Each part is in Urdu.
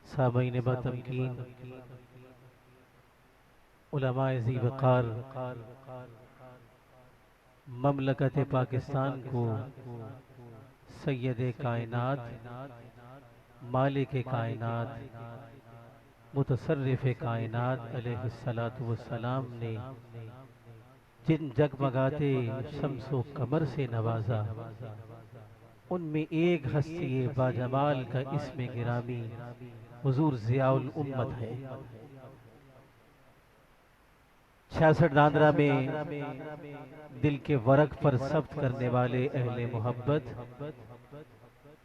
سامعین باتمکین، علماء ذی وقار، مملکت پاکستان کو سید کائنات، مالک کائنات، متصرف کائنات علیہ الصلاۃ والسلام نے جن جگمگاتے شمس و قمر سے نوازا، ان میں ایک ہستی باجمال کا اسم گرامی حضور ضیاء الامت ہے۔ 66 داندرہ میں دل کے ورق پر ثبت کرنے والے اہل محبت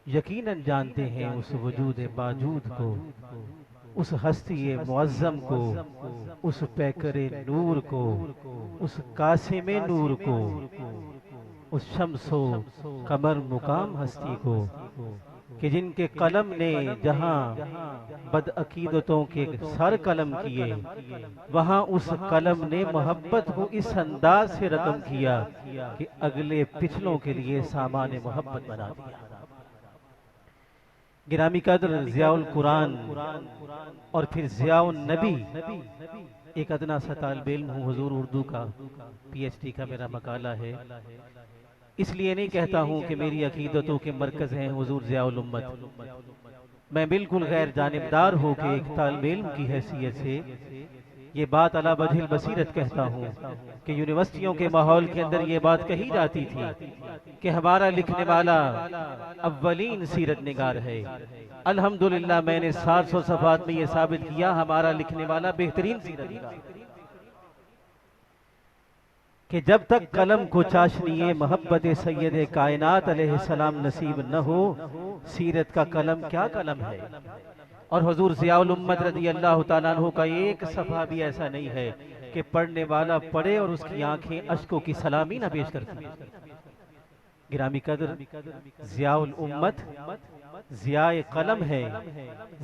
یقیناً جانتے ہیں اس وجود باجود کو، اس ہستی معظم کو، اس پیکر نور کو، اس قاسم نور کو، اس شمس و قمر مقام ہستی کو کہ جن کے قلم نے جہاں بدعقیدتوں کے سر قلم کیے، وہاں اس قلم نے محبت کو اس انداز سے رقم کیا کہ اگلے پچھلوں کے لیے سامان محبت بنا دیا۔ گرامی قدر ضیاء القرآن اور پھر ضیاء النبی، ایک ادنا سا طالب علم ہوں، حضور اردو کا پی ایچ ڈی کا میرا مقالہ ہے، اس لیے نہیں کہتا ہوں کہ میری عقیدتوں کے مرکز ہیں حضور ضیاء الامت۔ میں بالکل غیر جانبدار ہو کے ایک طالب علم کی حیثیت سے یہ بات علی وجہ البصیرت کہتا ہوں کہ یونیورسٹیوں کے ماحول کے اندر یہ بات کہی جاتی تھی کہ ہمارا لکھنے والا اولین سیرت نگار ہے۔ الحمدللہ میں نے 700 صفحات میں یہ ثابت کیا ہمارا لکھنے والا بہترین سیرت نگار ہے، کہ جب تک قلم کو چاشنی محبت سید کائنات علیہ السلام نصیب نہ ہو، سیرت کا قلم کیا قلم ہے۔ اور حضور ضیاء الامت رضی اللہ تعالیٰ عنہ کا ایک صفحہ بھی ایسا نہیں ہے کہ پڑھنے والا پڑھے اور اس کی آنکھیں اشکوں کی سلامی نہ پیش کرتی۔ گرامی قدر ضیاء الامت ضیاء قلم ہے،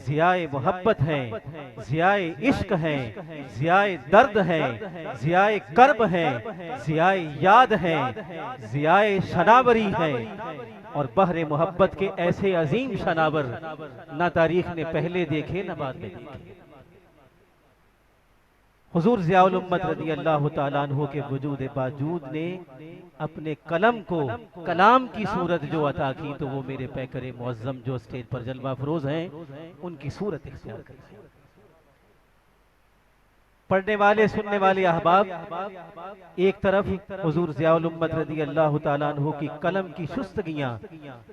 ضیاء محبت ہے، ضیاء عشق ہے، ضیاء درد ہے، ضیاء کرب ہے، ضیاء یاد ہے، ضیاء شناوری ہے، اور بحر محبت کے ایسے عظیم شناور نہ تاریخ نے پہلے دیکھے نہ بعد میں دیکھے۔ حضور ضیاء الامت رضی اللہ تعالیٰ عنہ کے وجود باجود نے اپنے قلم کو کلام کی صورت جو عطا کی تو وہ میرے پیکر معظم جو اسٹیج پر جلوہ فروز ہیں ان کی صورت اختیار کرتے ہیں۔ پڑھنے والے سننے والے احباب، ایک طرف حضور ضیاء الامت رضی اللہ تعالیٰ عنہ کی قلم کی شستگیاں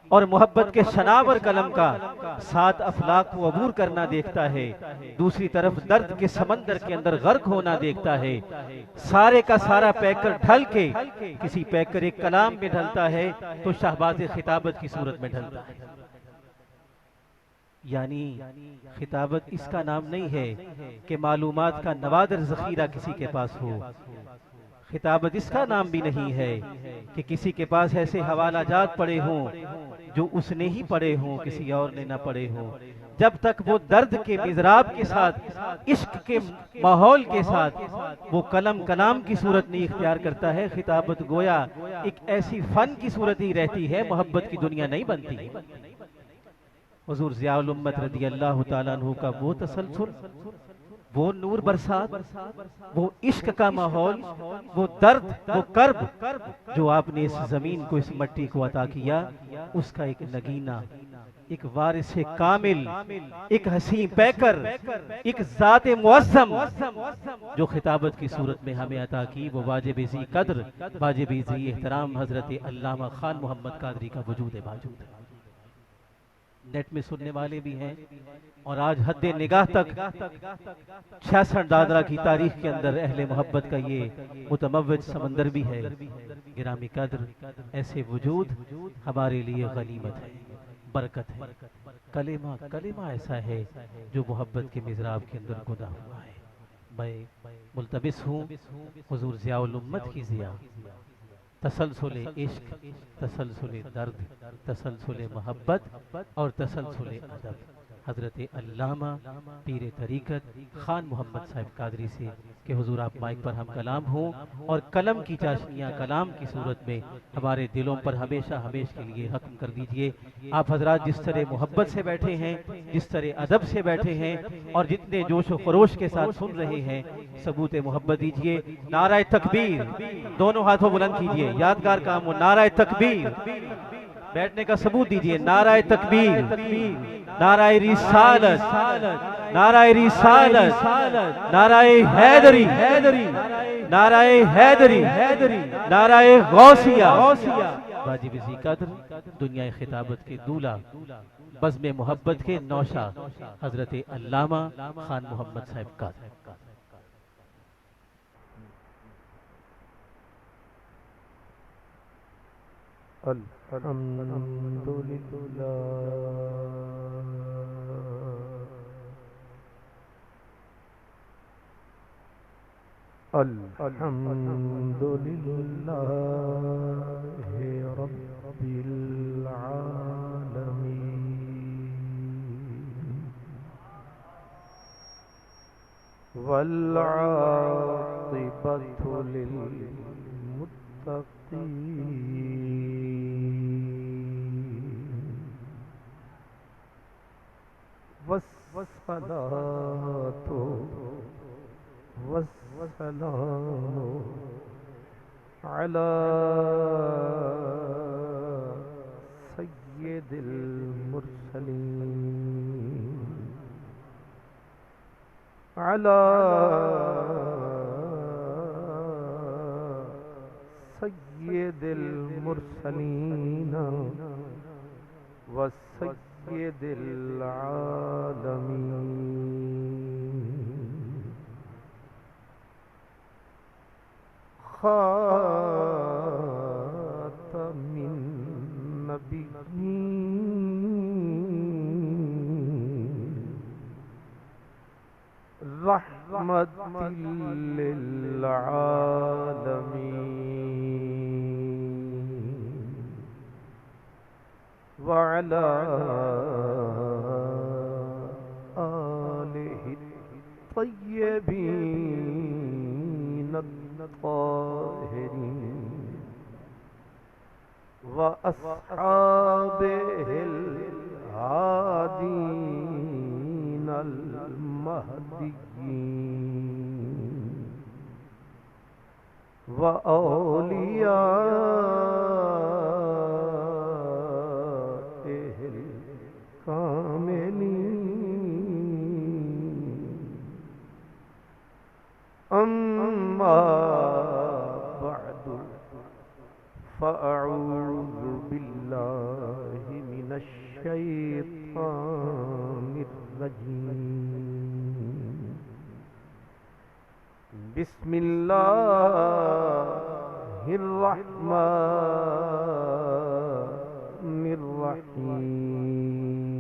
اور محبت کے شناور قلم کا 7 افلاک کو عبور کرنا دیکھتا ہے، دوسری طرف درد کے سمندر کے اندر غرق ہونا دیکھتا ہے، سارے کا سارا پیکر ڈھل کے کسی پیکر ایک کلام میں ڈھلتا ہے تو شہباز خطابت کی صورت میں ڈھلتا ہے۔ یعنی خطابت اس کا نام نہیں ہے کہ معلومات کا نوادر ذخیرہ کسی کے پاس ہو، خطابت اس کا نام بھی نہیں ہے کہ کسی کے پاس ایسے حوالہ جات پڑے ہوں جو اس نے ہی پڑھے ہوں کسی اور نے نہ پڑھے ہوں۔ جب تک وہ درد کے مضراب کے ساتھ، عشق کے ماحول کے ساتھ وہ قلم کلام کی صورت نہیں اختیار کرتا ہے، خطابت گویا ایک ایسی فن کی صورت ہی رہتی ہے، محبت کی دنیا نہیں بنتی۔ حضور ضیاء الامت رضی اللہ تعالیٰ عنہ کا وہ تسلسل، وہ نور برسات، وہ عشق کا ماحول، وہ درد، وہ کرب جو آپ نے اس زمین کو، اس مٹی کو عطا کیا، اس کا ایک نگینہ، ایک وارث کامل، ایک حسین پیکر، ایک ذات معظم جو خطابت کی صورت میں ہمیں عطا کی، وہ واجب ذی قدر، واجب ذی احترام حضرت علامہ خان محمد قادری کا وجود باجود ہے۔ نیٹ میں سننے والے بھی ہیں اور آج حد نگاہ تک 66 دادرہ کی تاریخ کے اندر اہل محبت کا یہ متموج سمندر بھی ہے۔ گرامی قدر ایسے وجود ہمارے لیے غنیمت ہے، برکت ہے، کلمہ ایسا ہے جو محبت کے مضراب کے اندر گدا ہوا ہے۔ میں ملتمس ہوں حضور ضیاء الامت کی ضیاء، تسلسل عشق، تسلسل درد، تسلسل محبت اور تسلسل ادب حضرت علامہ پیر طریقت خان محمد صاحب قادری سے کہ حضور آپ مائک پر ہم کلام ہوں اور کلم کی چاشنیاں کلام کی صورت میں ہمارے دلوں پر ہمیشہ ہمیشہ کے لیے ختم کر دیجئے۔ آپ حضرات جس طرح محبت سے بیٹھے ہیں، جس طرح ادب سے بیٹھے ہیں اور جتنے جوش و خروش کے ساتھ سن رہے ہیں، ثبوت محبت دیجئے۔ نعرہ تکبیر، دونوں ہاتھوں بلند کیجئے، یادگار کام ہو۔ نعرہ تکبیر، بیٹھنے کا ثبوت دیجئے۔ نعرہ تکبیر، نعرہ رسالت، نعرہ رسالت، نعرہ حیدری، نعرہ حیدری، نعرہ غوثیہ۔ واجب ذی قدر دنیا خطابت کے دولہ، بزم محبت کے نوشہ، حضرت علامہ خان محمد صاحب قادری۔ الحمدللہ الحمدللہ رب العالمین والعاقبۃ للمتقین والصلاة والسلام على سید المرسلین على سید المرسلین وسید العالمین خاتم النبیین رحمت للعالمین وعلى آلہ الطیبین الطاہرین وأصحابه الهادين المهديين وأوليائه الكاملين أما بعد فأعوذ بالله من الشيطان الرجيم بسم الله الرحمن الرحيم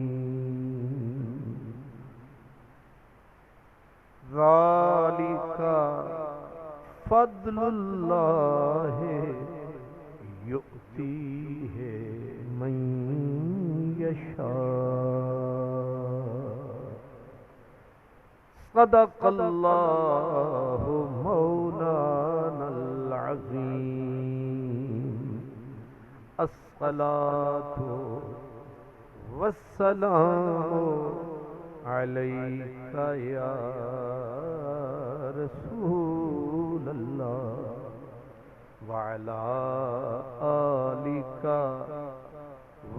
ذلك فضل الله يؤتيه من يشاء صدق الله مولانا العظيم الصلاة والسلام عليك يا رسول الله وعلى آلك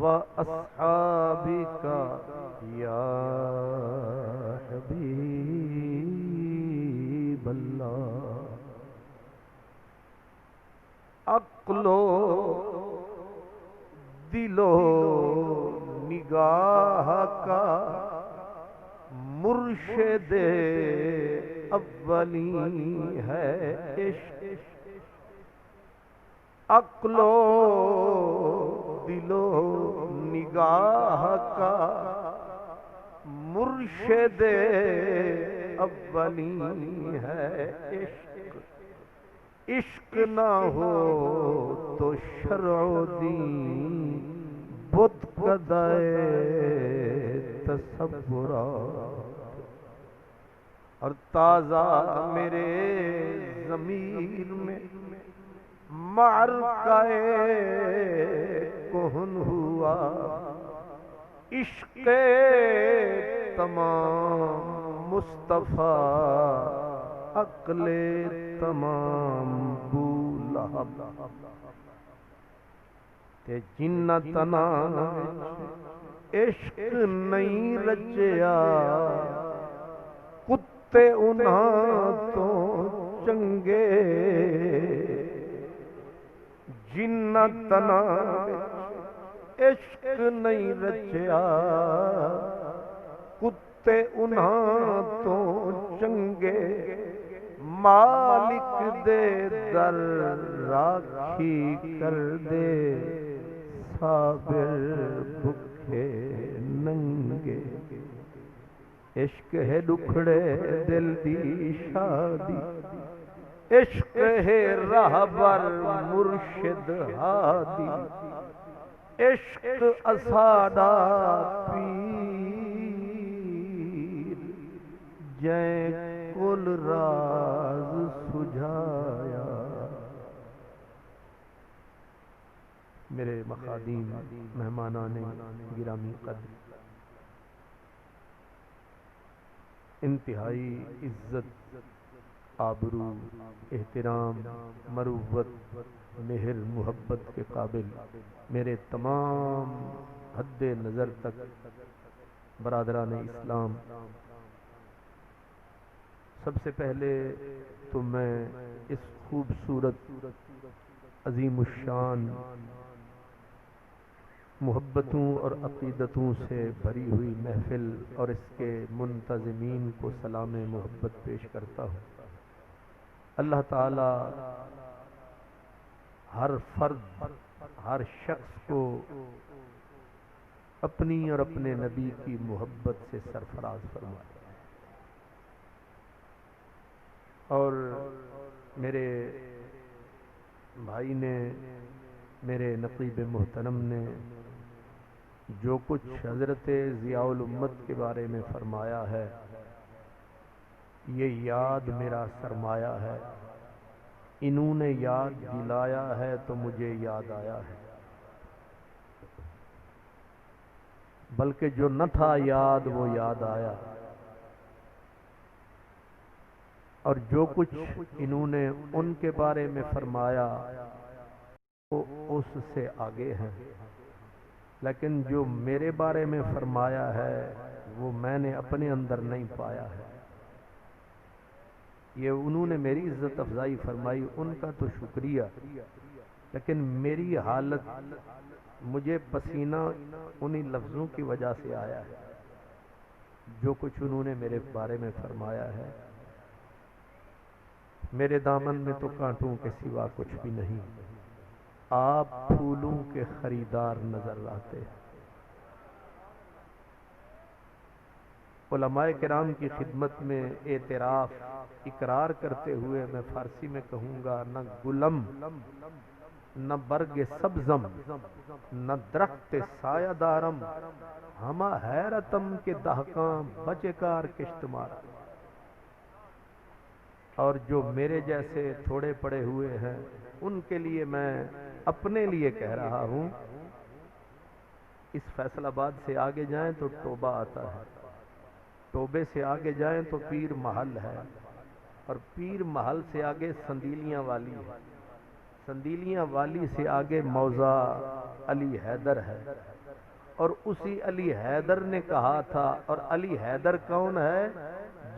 وأصحابك يا حبيب الله عقل و دل و نگاہ کا مرشد اولی ہے عشق عقل و دل و نگاہ کا مرشد اولی ہے عشق عشق نہ ہو تو شرع و دین بت کدائے تصورات اور تازہ میرے ضمیر میں معرکہ کہن ہوا، عشق تمام مصطفیٰ عقل تمام بو لہب، تے جنہ تنا عشق نہیں رچیا، کتے انہاں تو چنگے، جنہ تنا عشق نہیں رچیا، کتے انہاں تو چنگے، مالک دے در راکھی کر دے صابر بھکھے ننگے، عشق ہے دکھڑے دل دی شادی، عشق ہے راہبر مرشد ہادی، عشق اساڈا پیر جے کل راز سجھایا۔ میرے مخادیم، مہمانان گرامی قدر، انتہائی عزت، آبرو، احترام، مروت، مہر، محبت کے قابل میرے تمام حد نظر تک برادران اسلام، سب سے پہلے تو میں اس خوبصورت عظیم الشان محبتوں اور عقیدتوں سے بھری ہوئی محفل اور اس کے منتظمین کو سلام محبت پیش کرتا ہوں۔ اللہ تعالی ہر فرد، ہر شخص کو اپنی اور اپنے نبی کی محبت سے سرفراز فرمائے۔ اور میرے بھائی نے، میرے نقیب محترم نے جو کچھ حضرت ضیاء الامت کے بارے میں فرمایا ہے، یہ یاد میرا سرمایہ ہے، انہوں نے یاد دلایا ہے تو مجھے یاد آیا ہے، بلکہ جو نہ تھا یاد وہ یاد آیا، اور جو کچھ انہوں نے ان کے بارے میں فرمایا وہ اس سے آگے ہیں، لیکن جو میرے بارے میں فرمایا ہے وہ میں نے اپنے اندر نہیں پایا ہے۔ یہ انہوں نے میری عزت افزائی فرمائی، ان کا تو شکریہ، لیکن میری حالت، مجھے پسینہ انہی لفظوں کی وجہ سے آیا ہے جو کچھ انہوں نے میرے بارے میں فرمایا ہے۔ میرے دامن میں تو کانٹوں کے سوا کچھ بھی نہیں، آپ پھولوں کے خریدار نظر آتے ہیں۔ علماء کرام کی خدمت میں اعتراف، اقرار کرتے ہوئے میں فارسی میں کہوں گا، نہ گلم، نہ برگ سبزم، نہ درخت سایہ دارم، ہما حیرتم کے دہکاں بچے کار کشت مارا۔ اور جو میرے جیسے تھوڑے پڑے ہوئے ہیں ان کے لیے میں اپنے لیے کہہ رہا ہوں، اس فیصل آباد سے آگے جائیں تو ٹوبہ آتا ہے، ٹوبے سے آگے جائیں تو پیر محل ہے، اور پیر محل سے آگے سندیلیاں والی ہے، سندیلیاں والی سے آگے موضع علی حیدر ہے، اور اسی علی حیدر نے کہا تھا، اور علی حیدر کون ہے؟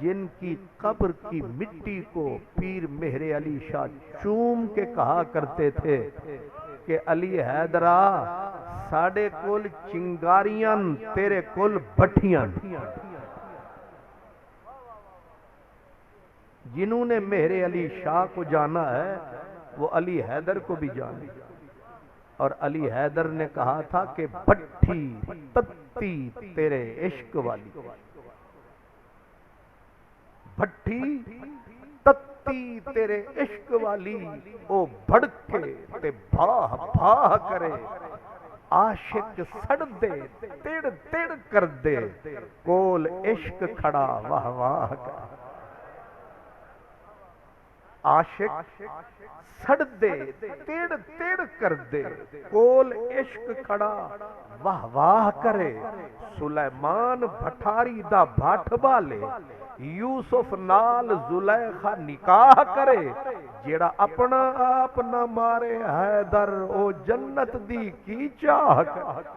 جن کی قبر کی مٹی کو پیر مہر علی شاہ چوم کے کہا کرتے تھے کہ علی حیدرہ ساڑے کول چنگاریاں تیرے کول بٹھیاں۔ جنہوں نے مہر علی شاہ کو جانا ہے وہ علی حیدر کو بھی جانے، اور علی حیدر نے کہا تھا کہ بٹھی تتی تیرے عشق والی، بھٹی تتی تیرے عشق والی، او بھڑکے تے بھاہ بھاہ کرے، عاشق سڑ دے تڑ تڑ کر دے کول عشق کھڑا واہ واہ کر عاشق سڑ دے تڑ تڑ کر دے کول عشق کھڑا واہ واہ کرے سلیمان بھٹاری دا بھٹ بالے یوسف نال زلیخا نکاح کرے جیڑا اپنا آپ نہ مارے حیدر او جنت دی کی چاہ کرے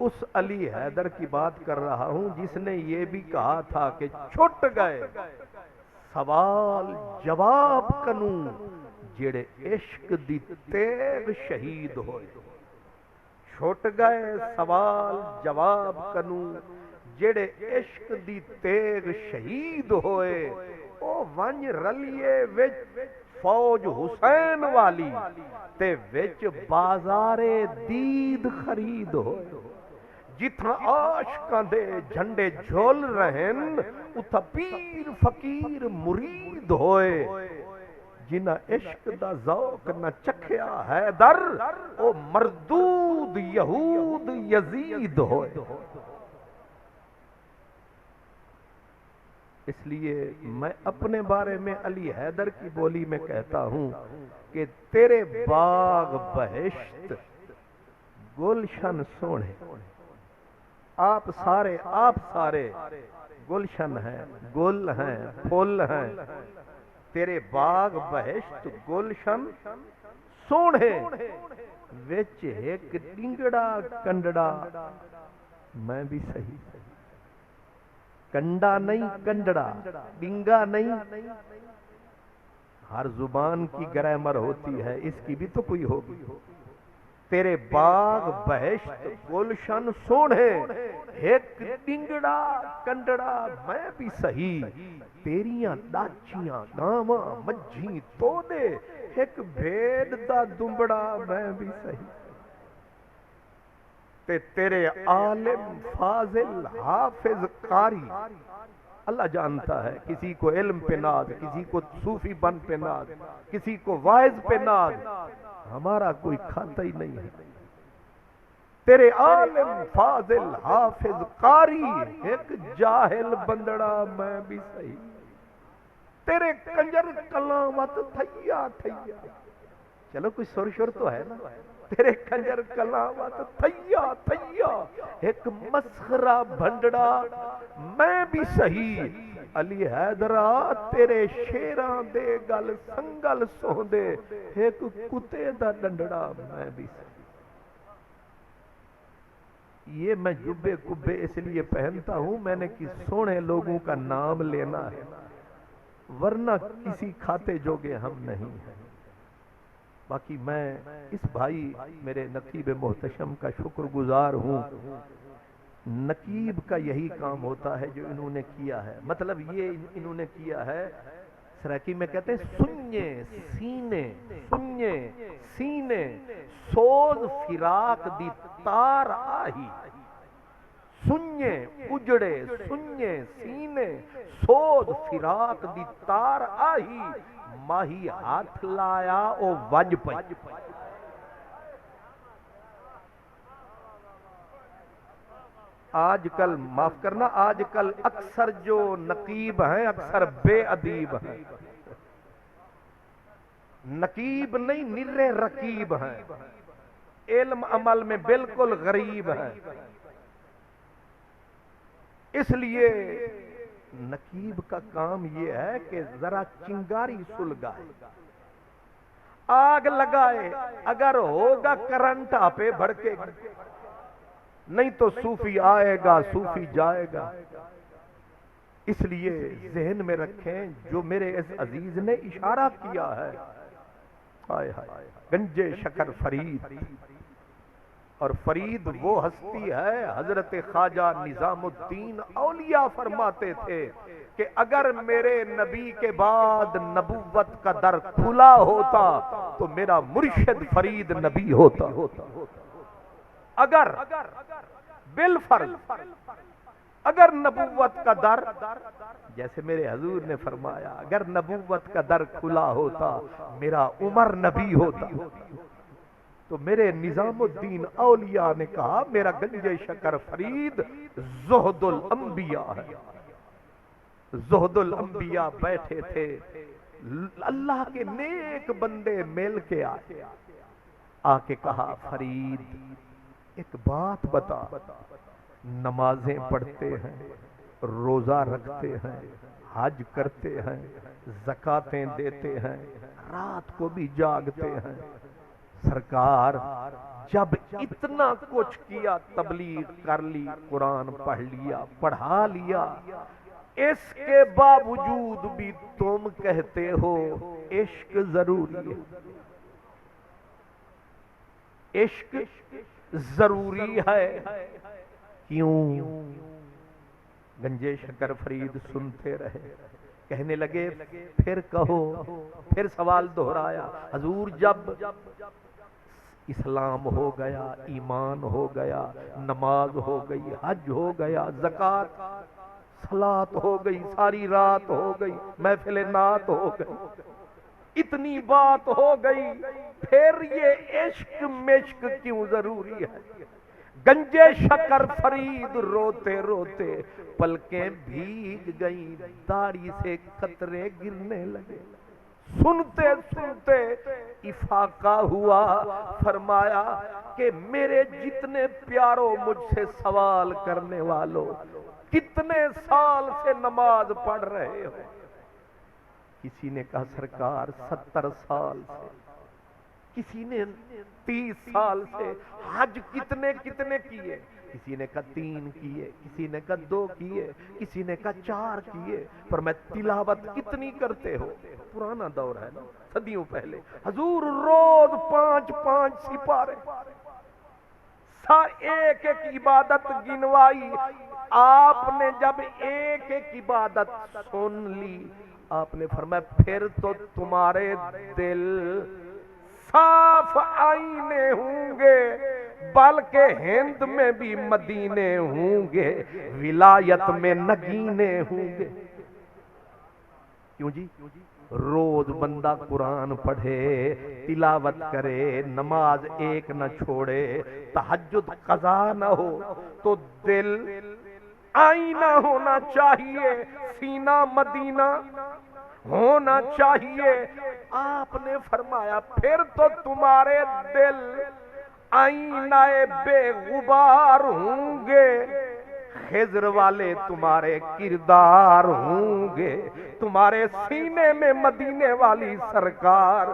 اس علی حیدر کی بات کر رہا ہوں جس نے یہ بھی کہا تھا کہ چھٹ گئے سوال جواب کنوں جڑے عشق دی تیغ شہید ہوئے چھٹ گئے سوال جواب کنوں جڑے عشق دی تیغ شہید ہوئے او ونج رلیے وچ فوج حسین والی تے وچ بازار دید خرید ہوئے جتنا عاشقاں دے جھنڈے جھول رہن اتھا پیر فقیر مرید ہوئے جنہ عشق دا ذوق نہ چکھیا حیدر او مردود یہود یزید ہوئے اس لیے میں اپنے بارے میں علی حیدر کی بولی میں کہتا ہوں کہ تیرے باغ بہشت گلشن سونے آپ سارے گلشن ہیں گل ہیں پھول ہیں تیرے باغ بہشت گلشن سونے وچ ایک ڈنگڑا کنڈڑا میں بھی صحیح کنڈا نہیں کنڈڑا ڈنگا نہیں ہر زبان کی گرامر ہوتی ہے اس کی بھی تو کوئی ہوگی تیرے باغ بہشت گلشن سونے ایک ڈنگڑا کنڈڑا میں بھی صحیح تیریاں داچیاں گاواں مجھی تو دے ایک بھیڑ دا دمبڑا میں بھی صحیح تیرے عالم فاضل حافظ قاری اللہ جانتا ہے کسی کو علم پہ ناز کسی کو صوفی بن پہ ناز کسی کو واعظ پہ ناز ہمارا کوئی کھاتا ہی نہیں ہے تیرے عالم فاضل حافظ قاری ایک جاہل بندڑا میں بھی صحیح تیرے کنجر کلامت تھیا تھیا چلو کوئی سر شر تو ہے نا تیرے کنجر کلامت تھیا تھیا ایک مسخرہ بھنڈڑا میں بھی صحیح علی حیدرہ تیرے شیراں دے گل سنگل سوندے ایک کتے دا ڈنڈڑا میں بھی صحیح یہ میں جبے کبے اس لیے پہنتا ہوں میں نے کس سونے لوگوں کا نام لینا ہے ورنہ کسی کھاتے جوگے ہم نہیں ہیں باقی میں اس بھائی میرے نقیب محتشم کا شکر گزار ہوں نقیب کا یہی کام ہوتا ہے جو انہوں نے کیا ہے مطلب یہ انہوں نے کیا ہے سرائکی میں کہتے ہیں سننے سینے سوز فراق دی تار آہی سننے اجڑے سننے سینے سوز فراق دی تار آہی ماہی ہاتھ لایا او وج پئی آج کل معاف کرنا آج کل اکثر جو نقیب ہیں اکثر بے ادیب ہیں نقیب نہیں نرے رقیب ہیں علم عمل میں بالکل غریب ہیں اس لیے نقیب کا کام یہ ہے کہ ذرا چنگاری سلگائے آگ لگائے اگر ہوگا کرنٹ آپے بھڑکے گا نہیں تو صوفی آئے گا صوفی جائے گا اس لیے ذہن میں رکھیں جو میرے اس عزیز نے اشارہ کیا ہے آئے گنجے شکر فرید اور فرید وہ ہستی ہے حضرت خواجہ نظام الدین اولیاء فرماتے تھے کہ اگر میرے نبی کے بعد نبوت کا در کھلا ہوتا تو میرا مرشد فرید نبی ہوتا اگر بالفرض اگر نبوت کا در، جیسے میرے حضور نے فرمایا، اگر نبوت کا در کھلا ہوتا میرا عمر نبی ہوتا، تو میرے نظام الدین اولیاء نے کہا میرا گنج شکر فرید زہد الانبیاء ہے۔ زہد الانبیاء بیٹھے تھے، اللہ کے نیک بندے مل کے آئے، آ کے کہا فرید ایک بات بتا، نمازیں پڑھتے ہیں، روزہ رکھتے ہیں، حج کرتے ہیں، زکاتیں دیتے ہیں، رات کو بھی جاگتے ہیں، سرکار جب اتنا کچھ کیا، تبلیغ کر لی، قرآن پڑھ لیا، پڑھا لیا، اس کے باوجود بھی تم کہتے ہو عشق ضروری ہے، عشق ضروری ہے، کیوں؟ گنجے شکر فرید سنتے رہے، کہنے لگے پھر کہو، پھر سوال دہرایا، حضور جب اسلام ہو گیا، ایمان ہو گیا، نماز ہو گئی، حج ہو گیا، زکات صلات ہو گئی، ساری رات ہو گئی، محفل نعت ہو گئی، اتنی بات ہو گئی، پھر یہ عشق مشق کیوں ضروری ہے؟ گنجے شکر فرید روتے روتے پلکیں بھیگ گئیں، داڑھی سے قطرے گرنے لگے، سنتے سنتے افاقہ ہوا، فرمایا کہ میرے جتنے پیاروں مجھ سے سوال کرنے والوں، کتنے سال سے نماز پڑھ رہے ہو؟ کسی نے کہا سرکار 70 سال سے، کسی نے 30 سال سے، حج کتنے کتنے کیے، کسی نے کہا 3 کیے، کسی نے کہا 2 کیے، کسی نے کہا 4 کیے، پر میں تلاوت کتنی کرتے ہو؟ پرانا دور ہے نا، صدیوں پہلے حضور روز 5 سپارے، ایک ایک عبادت گنوائی، آپ نے جب ایک ایک عبادت سن لی، آپ نے فرمایا پھر تو تمہارے دل صاف آئینے ہوں گے، بلکہ ہند میں بھی مدینے ہوں گے، ولایت میں نگینے ہوں گے۔ کیوں جی؟ روز بندہ قرآن پڑھے، تلاوت کرے، نماز ایک نہ چھوڑے، تہجد قضا نہ ہو، تو دل آئینہ ہونا چاہیے، سینہ مدینہ ہونا چاہیے۔ آپ نے فرمایا پھر تو تمہارے دل آئینہ بے غبار ہوں گے، خضر والے تمہارے کردار ہوں گے، تمہارے سینے میں مدینے والی سرکار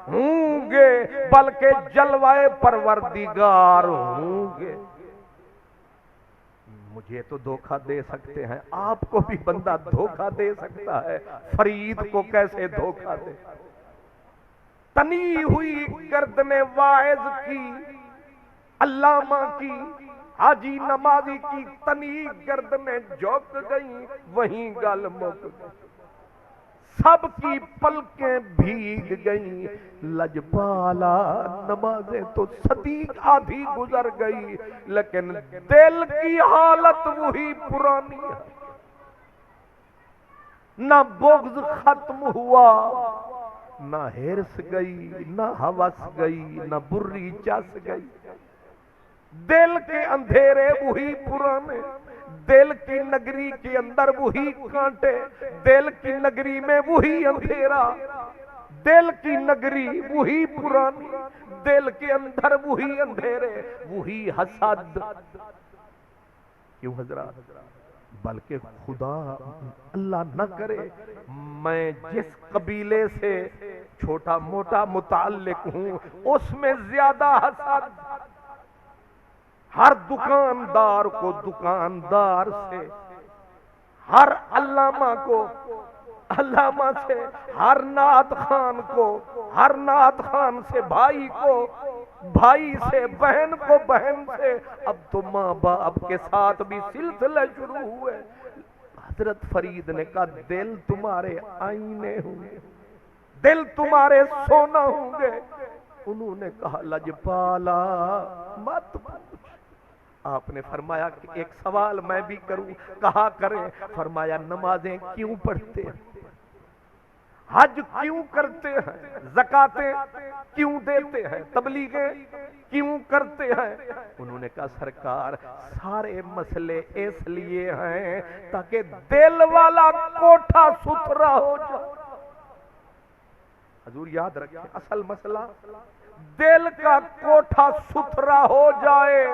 ہوں گے، بلکہ جلوائے پروردگار ہوں گے۔ مجھے تو دھوکہ دے سکتے ہیں، آپ کو بھی بندہ دھوکہ دے سکتا ہے، فرید کو کیسے دھوکہ دے؟ تنی ہوئی گردن واعظ کی، علامہ کی، حاجی نمازی کی تنی گردنیں جھک گئیں، وہیں گل مک گئی، سب کی پلکیں بھیگ گئیں، لجپالا نمازیں تو صدی آدھی گزر گئی، لیکن دل کی حالت وہی پرانی ہے، نہ بغض ختم ہوا، نہ ہرس گئی، نہ ہوس گئی، نہ بری چس گئی، دل کے اندھیرے وہی پرانے، دل کی نگری کے اندر وہی کانٹے، دل کی نگری میں وہی اندھیرا، دل کی نگری وہی پرانی، دل کے اندر وہی اندھیرے، وہی حسد۔ کیوں حضرات؟ بلکہ خدا اللہ نہ کرے میں جس قبیلے سے چھوٹا موٹا متعلق ہوں اس میں زیادہ حسد، ہر دکاندار کو دکاندار سے، ہر علامہ کو علامہ سے، ہر نعت خان کو ہر نعت خان سے، بھائی کو بھائی سے، بہن کو بہن سے، اب تو ماں باپ کے ساتھ بھی سلسلے شروع ہوئے۔ حضرت فرید نے کہا دل تمہارے آئینے ہوں گے، دل تمہارے سونا ہوں گے۔ انہوں نے کہا لجپالا مت پوچھ، آپ نے فرمایا کہ ایک سوال میں بھی کروں، کہا کریں۔ فرمایا نمازیں کیوں پڑھتے ہیں، حج کیوں کرتے ہیں، زکاتیں کیوں دیتے ہیں، تبلیغیں کیوں کرتے ہیں؟ انہوں نے کہا سرکار سارے مسئلے اس لیے ہیں تاکہ دل والا کوٹھا ستھرا ہو جائے۔ حضور یاد رکھیں، اصل مسئلہ دل کا کوٹھا ستھرا ہو جائے،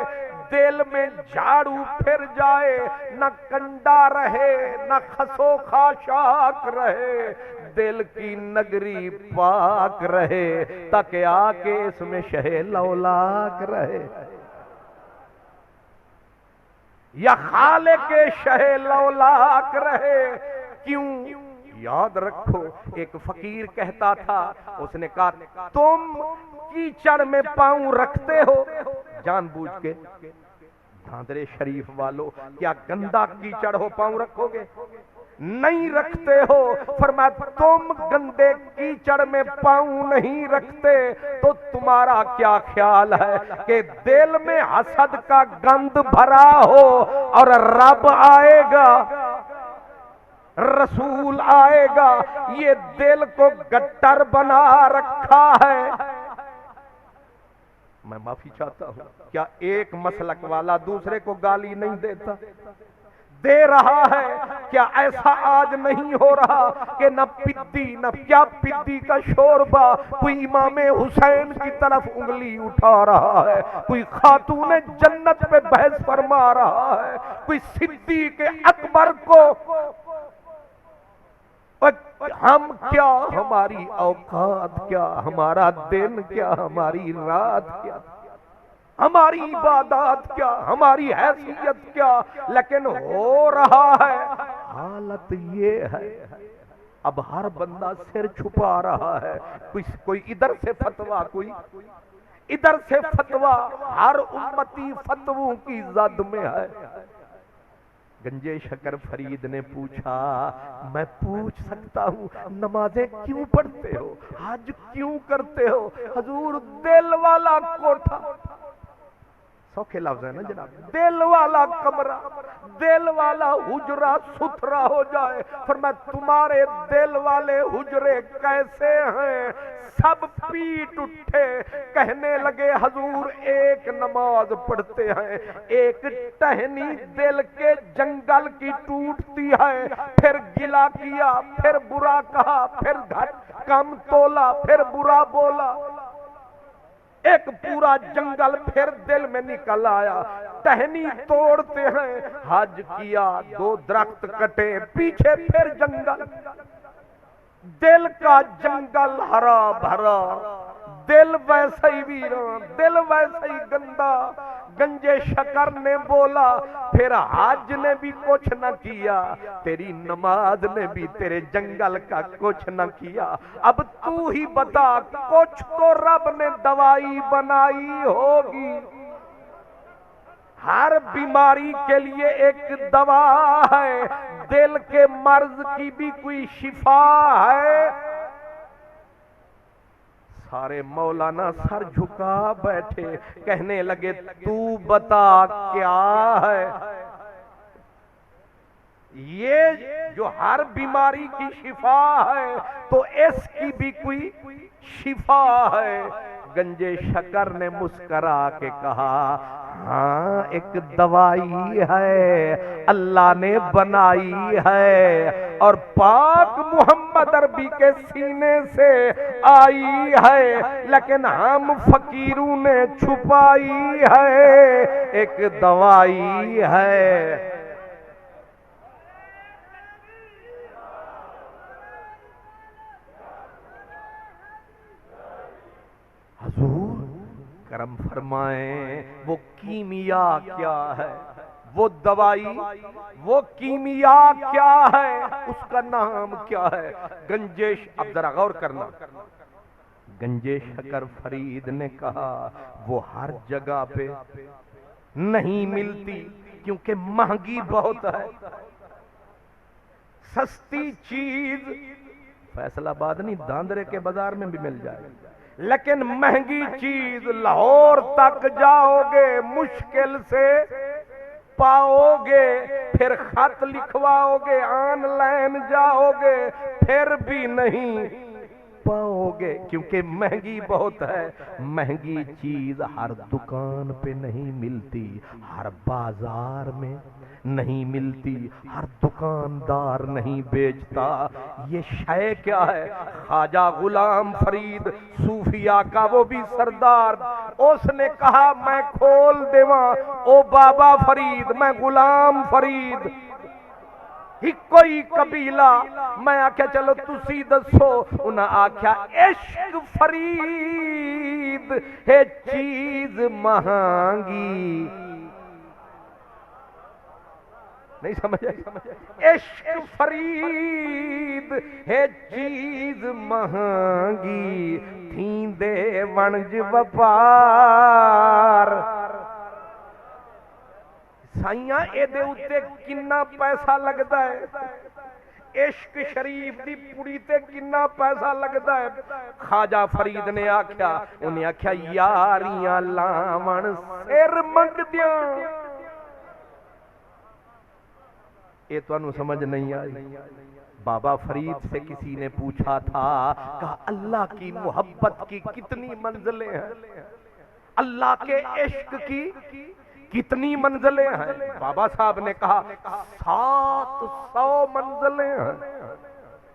دل میں جھاڑو پھر جائے، نہ کنڈا رہے نہ خسو خاشاک رہے، دل کی نگری پاک رہے، تاکہ آ کے اس میں شہ لولاک رہے، یا خالق شہ لولاک رہے۔ کیوں؟ یاد رکھو، ایک فقیر کہتا تھا، اس نے کہا تم کیچڑ میں پاؤں رکھتے ہو جان بوجھ کے؟ دھاندرے شریف والو، کیا گندا کیچڑ ہو پاؤں رکھو گے؟ نہیں رکھتے ہو۔ فرمایا تم گندے کیچڑ میں پاؤں نہیں رکھتے تو تمہارا کیا خیال ہے کہ دل میں حسد کا گند بھرا ہو اور رب آئے گا، رسول آئے گا، یہ دل کو گٹر بنا رکھا ہے۔ میں معافی چاہتا ہوں، کیا ایک مسلک والا دوسرے کو گالی نہیں دیتا؟ دے رہا ہے۔ کیا ایسا آج نہیں ہو رہا کہ نہ پدی نہ کیا پدی کا شوربہ کوئی امام حسین کی طرف انگلی اٹھا رہا ہے، کوئی خاتون جنت پہ بحث فرما رہا ہے، کوئی صدیق اکبر کو ہم کیا، ہماری اوقات کیا، ہمارا دن کیا، ہماری رات کیا، ہماری عبادات کیا، ہماری حیثیت کیا، لیکن ہو رہا ہے۔ حالت یہ ہے اب ہر بندہ سر چھپا رہا ہے، کوئی ادھر سے فتویٰ، کوئی ادھر سے فتویٰ، ہر امتی فتووں کی زد میں ہے۔ گنجے شکر فرید نے پوچھا، میں پوچھ سکتا ہوں نمازیں کیوں پڑھتے ہو، حج کیوں کرتے ہو؟ حضور دل والا کوٹھا، سوکھے لفظ ہے نا جناب، دل والا کمرہ، دل والا حجرہ ستھرا ہو جائے۔ فرمایا تمہارے دل والے حجرے کیسے ہیں؟ سب پیٹ اٹھے، کہنے لگے حضور ایک نماز پڑھتے ہیں، ایک ٹہنی دل کے جنگل کی ٹوٹتی ہے، پھر گلا کیا، پھر برا کہا، پھر گھٹ کم تولا، پھر برا بولا، ایک پورا جنگل پھر دل میں نکل آیا۔ ٹہنی توڑتے ہیں، حج کیا، 2 درخت کٹے، پیچھے پھر جنگل، دل کا جنگل ہرا بھرا، دل ویسے ہی ویران، دل ویسے ہی گندا۔ گنجے شکر نے بولا پھر حج نے بھی کچھ نہ کیا، تیری نماز نے بھی تیرے جنگل کا کچھ نہ کیا، اب تو ہی بتا کچھ تو رب نے دوائی بنائی ہوگی۔ ہر بیماری کے لیے ایک دوا ہے، دل کے مرض کی بھی کوئی شفا ہے۔ سارے مولانا سر جھکا بیٹھے، کہنے لگے تو بتا کیا ہے؟ یہ جو ہر بیماری کی شفا ہے تو اس کی بھی کوئی شفا ہے۔ گنجے شکر نے مسکرا کے کہا ہاں ایک دوائی ہے، اللہ نے بنائی ہے اور پاک محمد عربی کے سینے سے آئی ہے، لیکن ہم فقیروں نے چھپائی ہے، ایک دوائی ہے۔ حضور کرم فرمائیں، وہ کیمیا کیا ہے، وہ دوائی، وہ کیمیا کیا ہے، اس کا نام کیا ہے؟ گنجیش، اب ذرا غور کرنا، گنجے شکر فرید نے کہا وہ ہر جگہ پہ نہیں ملتی کیونکہ مہنگی بہت ہے۔ سستی چیز فیصل آباد نہیں، داندرے کے بازار میں بھی مل جائے، لیکن مہنگی چیز لاہور تک جاؤ گے مشکل سے پاؤ گے، پھر خط لکھواؤ گے، آن لائن جاؤ گے، پھر بھی نہیں پاؤ گے، کیونکہ مہنگی بہت ہے۔ مہنگی چیز ہر دکان پہ نہیں ملتی، ہر بازار میں نہیں ملتی، ہر دکاندار نہیں بیچتا۔ یہ شے کیا ہے؟ خواجہ غلام فرید صوفیاء کا وہ بھی سردار، اس نے کہا میں کھول دیواں او بابا فرید، میں غلام فرید کوئی قبیلہ، میں آکھیا چلو تسی دسو، انہاں آکھیا عشق فرید ہے چیز مہانگی، نہیں سمجھا؟ عشق فرید ہے چیز مہانگی، تھیں دے ونج وپار۔ سائیاں اے دے اتے کنا پیسہ لگتا ہے، عشق شریف دی پوڑی تے کنا پیسہ لگتا ہے۔ خواجہ فرید نے آکھیا، انہیں آکھیا یاریاں لاون سر منگ دیاں۔ یہ تو انہوں سمجھ نہیں آئی۔ بابا فرید سے کسی نے پوچھا تھا، کہا اللہ کی محبت کی کتنی منزلیں ہیں، اللہ کے عشق کی کتنی منزلیں ہیں؟ بابا صاحب نے کہا 700 منزلیں ہیں۔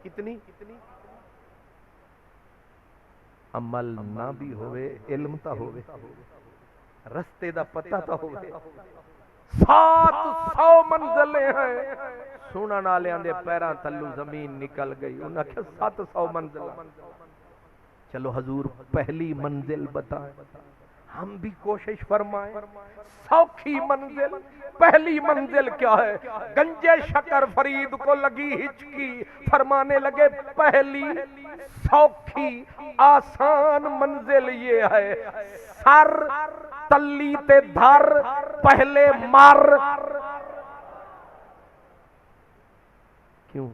کتنی؟ عمل نہ بھی ہوئے، علم تا ہوئے، رستے دا پتہ تا ہوئے، 700 منزلیں ہیں۔ سونا نالیاں دے پیران تلو زمین نکل گئی، انہاں کہا 700 منزلیں۔ چلو حضور پہلی منزل بتائیں، ہم بھی کوشش فرمائیں۔ سوکھی منزل، پہلی منزل کیا ہے؟ گنجے شکر فرید کو لگی ہچکی، فرمانے لگے پہلی سوکھی آسان منزل یہ ہے، سر تلی تے دھر پہلے مر۔ کیوں؟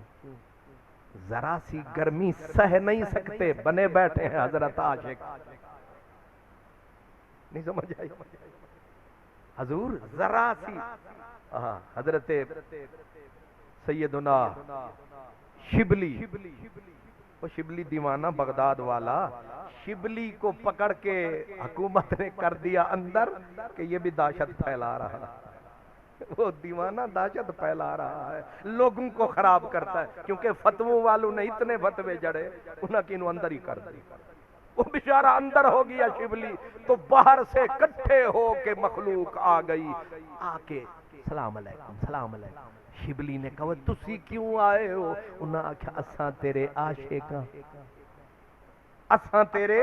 ذرا سی گرمی سہ نہیں سکتے، بنے بیٹھے ہیں حضرت عاشق، نہیں سمجھ آئی؟ حضور ذرا سی، حضرت سیدنا شبلی، وہ شبلی دیوانہ بغداد والا، شبلی کو پکڑ کے حکومت نے کر دیا اندر کہ یہ بھی دہشت پھیلا رہا ہے۔ وہ دیوانہ دہشت پھیلا رہا ہے، لوگوں کو خراب کرتا ہے، کیونکہ فتووں والوں نے اتنے فتوے جڑے، انہاں کی انہوں اندر ہی کر دی۔ وہ بیچارہ اندر ہو گیا شبلی، تو باہر سے کٹھے ہو کے مخلوق آ گئی، آ کے سلام علیکم سلام علیکم۔ شبلی نے کہا تسی کیوں آئے ہو؟ انہاں آکھا اساں تیرے عاشقاں، اساں تیرے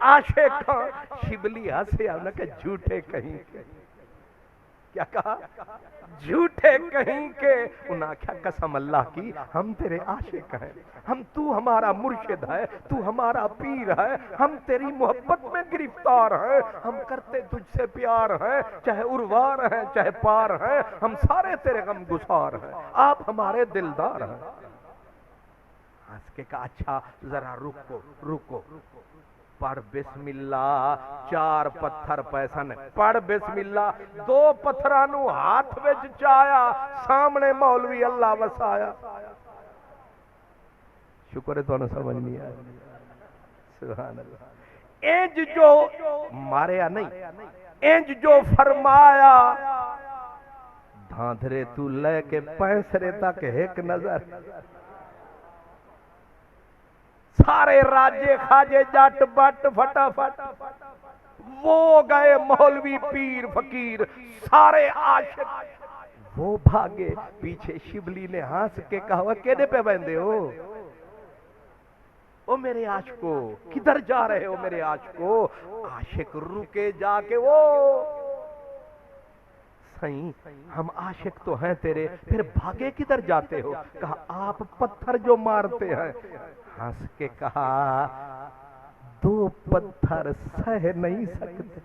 عاشقاں۔ شبلی ہنسیا، انہاں کہا جھوٹے کہیں کے، کیا کہا؟ جھوٹے کہیں کے۔ انہاں آکھا قسم اللہ کی ہم تیرے عاشق ہیں، تو ہمارا مرشد ہے، تو ہمارا پیر ہے، ہم تیری محبت میں گرفتار ہیں، ہم کرتے تجھ سے پیار ہیں، چاہے اروار ہیں چاہے پار ہیں، ہم سارے تیرے غم گسار ہیں، آپ ہمارے دلدار ہیں۔ ہنس کے کہا اچھا ذرا رکو رکو، پڑھ بسم اللہ، 4 پتھر پیسہ نے پڑھ بسم اللہ، 2 پتھرانو ہاتھ وچ چایا، سامنے مولوی اللہ وسایا۔ شکر ہے تو نہ سمجھ نہیں آیا، سبحان اللہ۔ انج جو ماریا نہیں، انج جو فرمایا، دھاندھرے تو لے کے پیسرے تک ایک نظر، سارے راجے خاجے جٹ بٹ فٹافٹ وہ گئے، مولوی پیر فقیر سارے عاشق وہ بھاگے پیچھے۔ شبلی نے ہنس کے کہا کیڑے پہ بندے ہو؟ او میرے عاشقو، کدھر جا رہے ہو میرے عاشقو؟ عاشق رکے جا کے، وہ سائیں ہم عاشق تو ہیں تیرے، پھر بھاگے کدھر جاتے ہو؟ کہا آپ پتھر جو مارتے ہیں۔ ہنس کے کہا 2 پتھر سہ نہیں سکتے،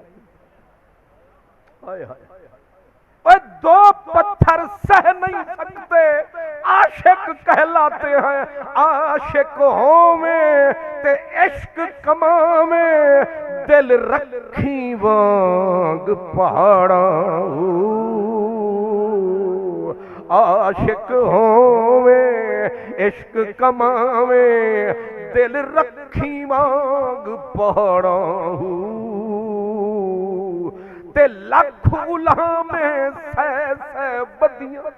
2 پتھر سہ نہیں سکتے، عاشق کہلاتے ہیں، عاشق ہوویں تے عشق کماویں، دل رکھی وانگ پہاڑاں عاشق ہوویں عشق کماویں دل رکھی مانگ پہاڑاں تے لکھ غلامیں سہ سہ بدیاں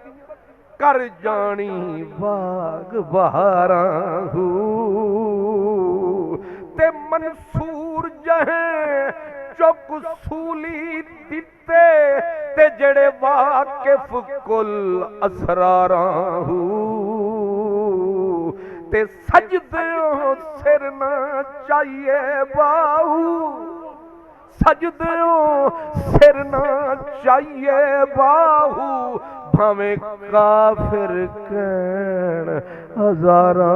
کر جانی باغ بہاراں تے منصور جہیں چک سولی دتے تے جڑے واقف کل اسراراں تے سجدوں سر نہ چاہیے باہو سجدوں سر نہ چاہیے باہو بھاویں کافر کہن ہزاراں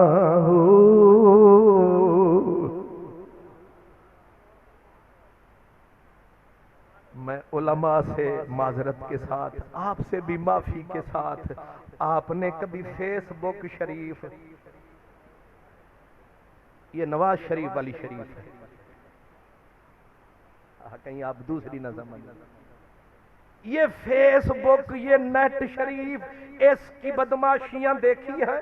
میں علماء سے معذرت کے ساتھ آپ سے بھی معافی کے ساتھ آپ نے کبھی فیس بک شریف یہ نواز شریف والی شریف ہے کہیں آپ دوسری نہ سمجھ یہ فیس بک یہ نیٹ شریف اس کی بدماشیاں دیکھی ہے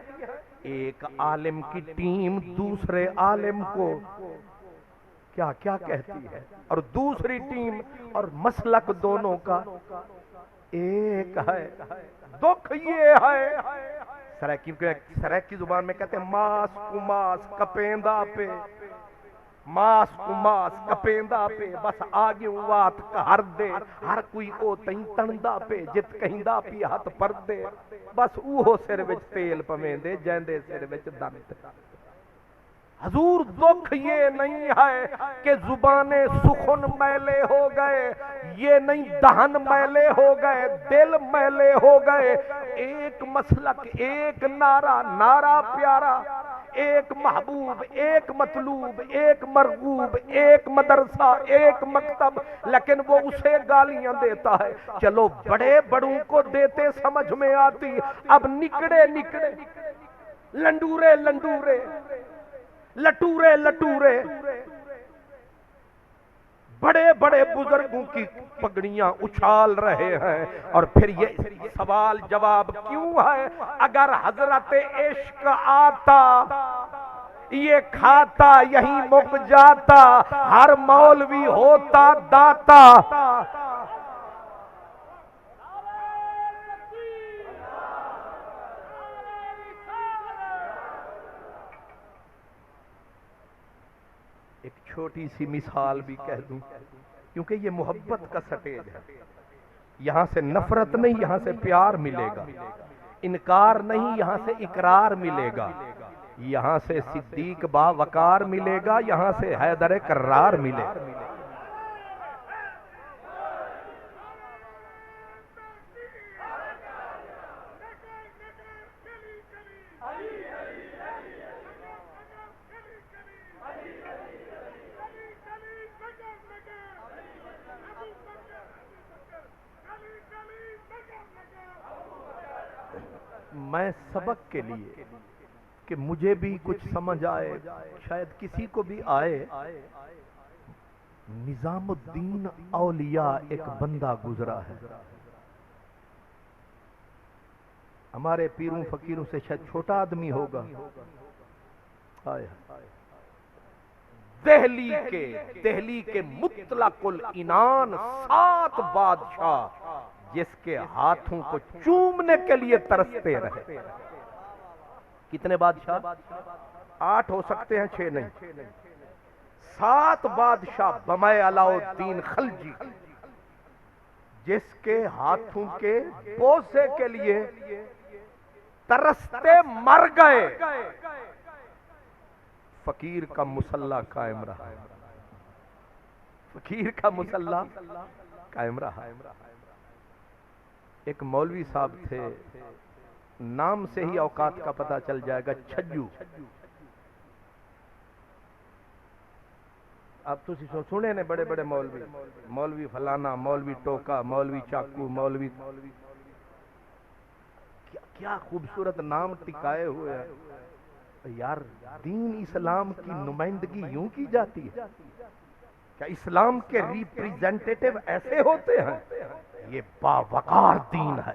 ایک عالم کی ٹیم دوسرے عالم کو کیا کیا کہتی ہے اور دوسری ٹیم اور مسلک دونوں کا ایک ہے دکھ یہ ہے سریکی زبان میں کہتے ہیں ماس کو ماس کپیندہ پہ ماس کو ماس کپیندہ پہ بس آگے وات کا ہر دے ہر کوئی او تین تندہ پہ جت کہندہ پی ہاتھ پر دے بس اوہو سر وچ تیل پمیندے جیندے سر وچ دنت حضور دکھ یہ نہیں ہے کہ زبانیں سخن میلے ہو گئے یہ نہیں دہن میلے ہو گئے دل میلے ہو گئے ایک مسلک ایک نعرہ پیارا ایک محبوب ایک مطلوب ایک مرغوب ایک مدرسہ ایک مکتب لیکن وہ اسے گالیاں دیتا ہے چلو بڑے بڑوں کو دیتے سمجھ میں آتی اب نکڑے لنڈورے لٹورے بڑے بڑے بزرگوں کی پگڑیاں اچھال رہے ہیں اور پھر یہ سوال جواب کیوں ہے اگر حضرت عشق آتا یہ کھاتا یہیں مک جاتا ہر مولوی ہوتا داتا ایک چھوٹی سی مثال بھی کہہ دوں کیونکہ یہ محبت کا سٹیج ہے یہاں سے نفرت نہیں یہاں سے پیار ملے گا انکار نہیں یہاں سے اقرار ملے گا یہاں سے صدیق با وقار ملے گا یہاں سے حیدر کرار ملے گا میں سبق کے لیے کہ مجھے بھی کچھ سمجھ آئے شاید کسی کو بھی آئے نظام الدین اولیاء ایک بندہ گزرا ہے ہمارے پیروں فقیروں سے شاید چھوٹا آدمی ہوگا دہلی کے مطلق العنان 7 بادشاہ جس کے ہاتھوں کو چومنے کے لیے ترستے رہے کتنے بادشاہ 8 ہو سکتے ہیں 6 نہیں 7 بادشاہ بمائے علاؤالدین خلجی جس کے ہاتھوں کے بوسے کے لیے ترستے مر گئے فقیر کا مصلح قائم رہا فقیر کا مصلح قائم رہا ایک مولوی صاحب تھے نام سے ہی اوقات کا پتہ چل جائے گا چھجو اب تو سنے نے بڑے بڑے مولوی فلانا مولوی ٹوکا مولوی چاکو مولوی کیا خوبصورت نام ٹکائے ہوئے ہیں یار دین اسلام کی نمائندگی یوں کی جاتی ہے کیا اسلام کے ریپریزنٹیٹیو ایسے ہوتے ہیں یہ باوقار دین ہے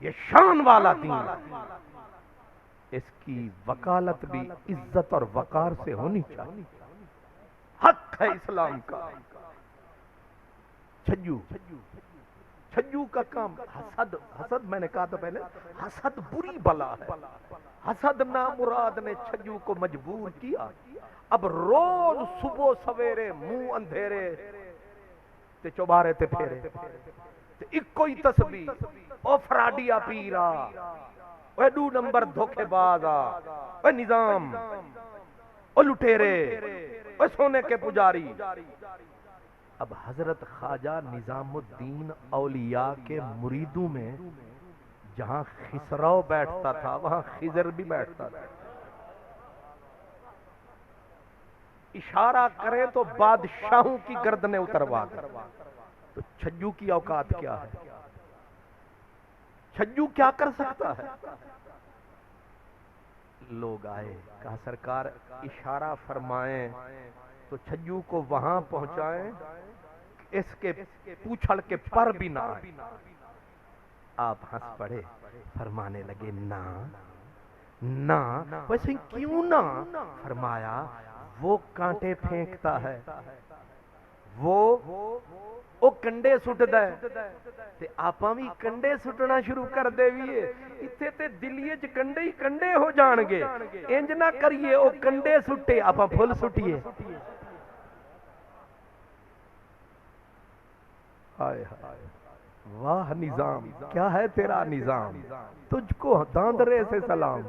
یہ شان والا دین ہے، اس کی وکالت بھی عزت اور وقار سے ہونی چاہیے، حق ہے اسلام کا۔ چھجو کا کام حسد میں نے کہا تھا پہلے، حسد بری بلا ہے۔ حسد نامراد نے چھجو کو مجبور کیا، اب روز صبح سویرے منہ اندھیرے تے چوبارے تے پھیرے تے ایک ہی تسبیح، او فراڈیا پیرا، او 2 نمبر دھوکے بازا، او نظام، او لٹیرے، او سونے کے پجاری۔ اب حضرت خواجہ نظام الدین اولیاء کے مریدوں میں جہاں خسرو بیٹھتا تھا وہاں خضر بھی بیٹھتا تھا۔ اشارہ کریں تو بادشاہوں کی گردنیں اتروا دیں۔ تو چھجو کی اوقات کیا ہے؟ چھجو کیا کر سکتا ہے؟ لوگ آئے، کہا سرکار اشارہ فرمائیں تو چھجو کو وہاں پہنچائیں اس کے پوچھڑ کے پر بھی نہ آئے۔ آپ ہنس پڑے، فرمانے لگے نہ ویسے کیوں نہ؟ فرمایا وہ کانٹے پھینکتا ہے، وہ کنڈے سٹ دے تے آپاں بھی کنڈے سٹنا شروع کر دے ویے، اتھے تے دلیے چ کنڈے ہی کنڈے ہو جان گے، انج نہ کریے او کنڈے سٹے آپاں پھل سٹیے۔ ہائے ہائے واہ نظام، کیا ہے تیرا نظام، تجھ کو داندرے سے سلام۔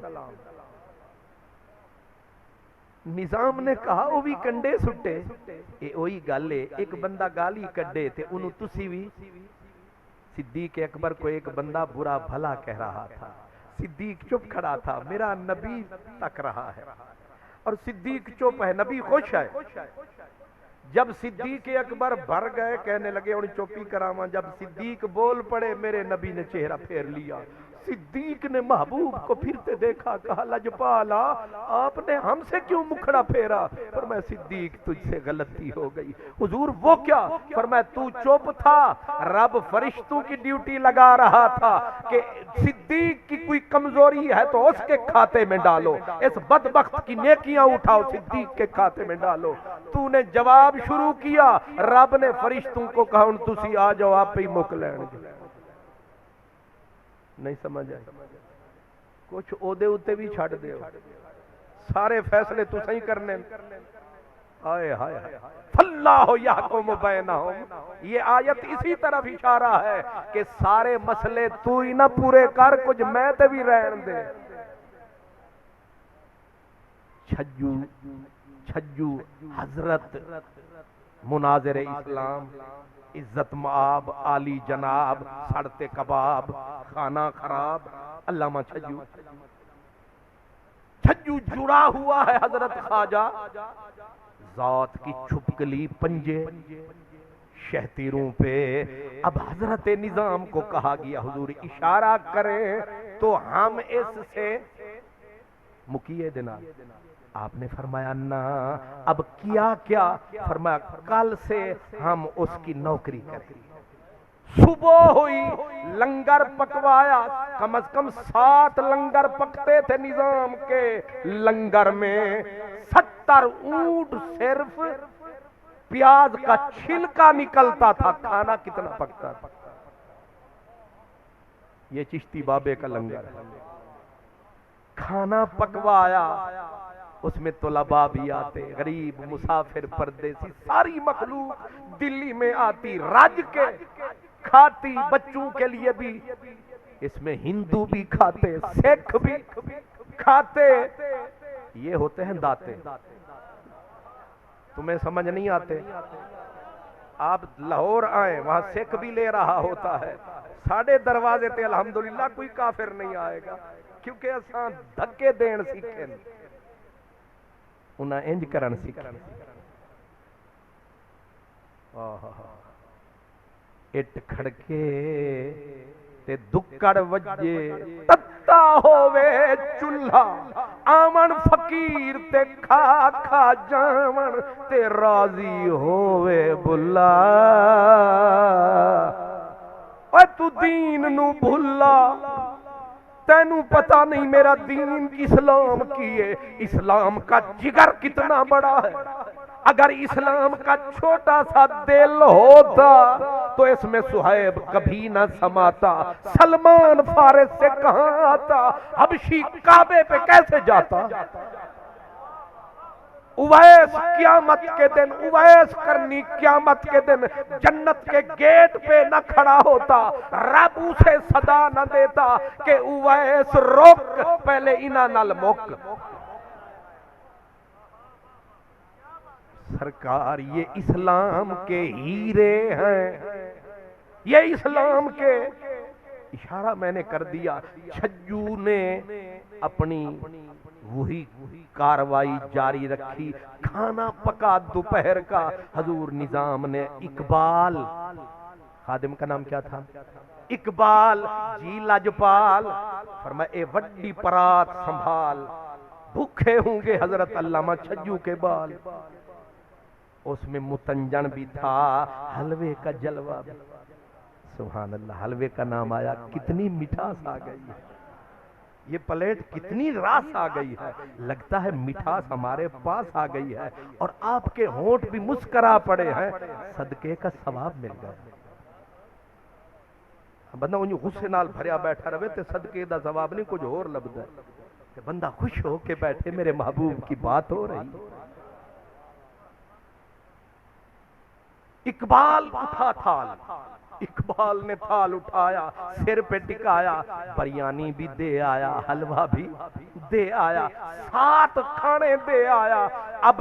نظام نے کہا وہ بھی کنڈے سٹے، اے وہی گل ہے، ایک بندہ گالی کڈے تے انہوں تسی بھی۔ صدیق اکبر کو ایک بندہ برا بھلا کہہ رہا تھا، صدیق چپ کھڑا تھا، میرا نبی تک رہا ہے، اور صدیق چپ ہے، نبی خوش ہے۔ جب صدیق اکبر بھر گئے کہنے لگے اور چوپی کراما، جب صدیق بول پڑے میرے نبی نے چہرہ پھیر لیا۔ صدیق نے محبوب کو پھرتے دیکھا، کہا لجپالا آپ نے ہم سے کیوں مکھڑا پھیرا؟ فرمایا صدیق تجھ سے غلطی ہو گئی۔ حضور وہ کیا؟ فرمایا تو چپ تھا، رب فرشتوں کی ڈیوٹی لگا رہا تھا کہ صدیق کی کوئی کمزوری ہے تو اس کے کھاتے میں ڈالو، اس بدبخت کی نیکیاں اٹھاؤ صدیق کے کھاتے میں ڈالو۔ تو نے جواب شروع کیا، رب نے فرشتوں کو کہا ان تسی آ جاؤ آپ ہی مک لین گے۔ نہیں سمجھ آئی؟ کچھ عہدے اتے بھی چھڑ دے، سارے فیصلے تو صحیح کرنے۔ آئے ہائے فاللہ یحکم بینہم، یہ آیت اسی طرف اشارہ ہے کہ سارے مسئلے تو ہی نہ پورے کر، کچھ میں تے بھی رہن دے۔ چھجو حضرت مناظر اسلام، عزت مآب، عالی جناب، سڑتے کباب، کھانا خراب، علامہ چھجو جڑا ہوا ہے حضرت خواجہ ذات کی چھپکلی پنجے شہتیروں پہ۔ اب حضرت نظام کو کہا گیا حضور اشارہ کریں تو ہم اس سے مکیے دینا۔ آپ نے فرمایا نہ، اب کیا کیا؟ فرمایا کل سے ہم اس کی نوکری کریں۔ صبح ہوئی لنگر پکوایا، کم از کم 7 لنگر پکتے تھے نظام کے لنگر میں، 70 اونٹ صرف پیاز کا چھلکا نکلتا تھا، کھانا کتنا پکتا تھا؟ یہ چشتی بابے کا لنگر ہے۔ کھانا پکوایا، اس میں طلباء بھی آتے، غریب مسافر پردیسی، ساری مخلوق دلی میں آتی، رج کے کھاتی، بچوں کے لیے بھی، اس میں ہندو بھی کھاتے، سکھ بھی کھاتے۔ یہ ہوتے ہیں داتے، تمہیں سمجھ نہیں آتے؟ آپ لاہور آئیں، وہاں سکھ بھی لے رہا ہوتا ہے، ساڑھے دروازے تے الحمدللہ کوئی کافر نہیں آئے گا، کیونکہ اساں دھکے دین سیکھیں، انہاں انج کرن سیکھیں۔ اٹ کھڑکے تے دکڑ وجے، تتا ہووے چولہا، آمن فقیر تے کھا کھا جاون، تے راضی ہووے بلا۔ اے تو دین نو بھلا تینوں پتا نہیں میرا دین اسلام کی ہے، اسلام کا جگر کتنا بڑا ہے۔ اگر اسلام کا چھوٹا سا دل ہوتا تو اس میں صہیب کبھی نہ سماتا، سلمان فارس سے کہاں آتا، حبشی کعبے پہ کیسے جاتا، اویس قیامت کے دن، اویس کرنی قیامت کے دن جنت کے گیٹ پہ نہ کھڑا ہوتا، رب اسے صدا نہ دیتا کہ اویس رک، پہلے انہاں نال مک۔ سرکار یہ اسلام کے ہیرے ہیں، یہ اسلام کے، اشارہ میں نے کر دیا، چھجو نے اپنی وہی کاروائی جاری رکھی، کھانا پکا دوپہر کا، حضور نظام نے اقبال، خادم کا نام کیا تھا، اقبال جی لاجپال، فرمایا اے وڈی پرات سنبھال، بھوکے ہوں گے حضرت علامہ چھجو کے بال۔ اس میں متنجن بھی تھا، حلوے کا جلوہ بھی، سبحان اللہ، حلوے کا نام آیا، کتنی مٹھاس آ گئی ہے، یہ پلیٹ کتنی راس آ گئی ہے، لگتا ہے مٹھاس ہمارے پاس آ گئی ہے، اور آپ کے ہونٹ بھی مسکرا پڑے ہیں، صدقے کا ثواب مل گیا۔ بندہ انہی غصے نال بھریا بیٹھا رہے تے صدقے دا ثواب نہیں، کچھ اور لبدا ہے کہ بندہ خوش ہو کے بیٹھے، میرے محبوب کی بات ہو رہی۔ اقبال اٹھا تھال، اقبال نے تھال اٹھایا، سر پہ ٹکایا، بریانی بھی دے آیا، حلوہ بھی دے آیا، 7 کھانے دے آیا۔ اب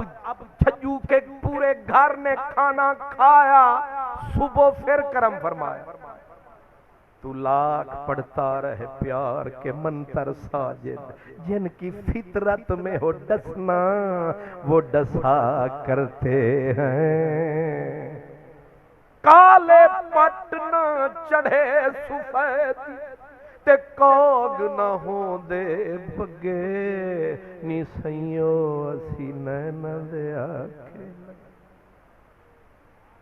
چھجو کے پورے گھر نے کھانا کھایا، صبح پھر کرم فرمایا، تو لاکھ پڑھتا رہے پیار کے منتر ساجد، جن کی فطرت میں ہو ڈسنا وہ ڈسا کرتے ہیں، کالے پٹ نہ چڑھے سفید تے کاگ نہ ہوں دے بگے، نی سیوں اسی نین دے آکھے۔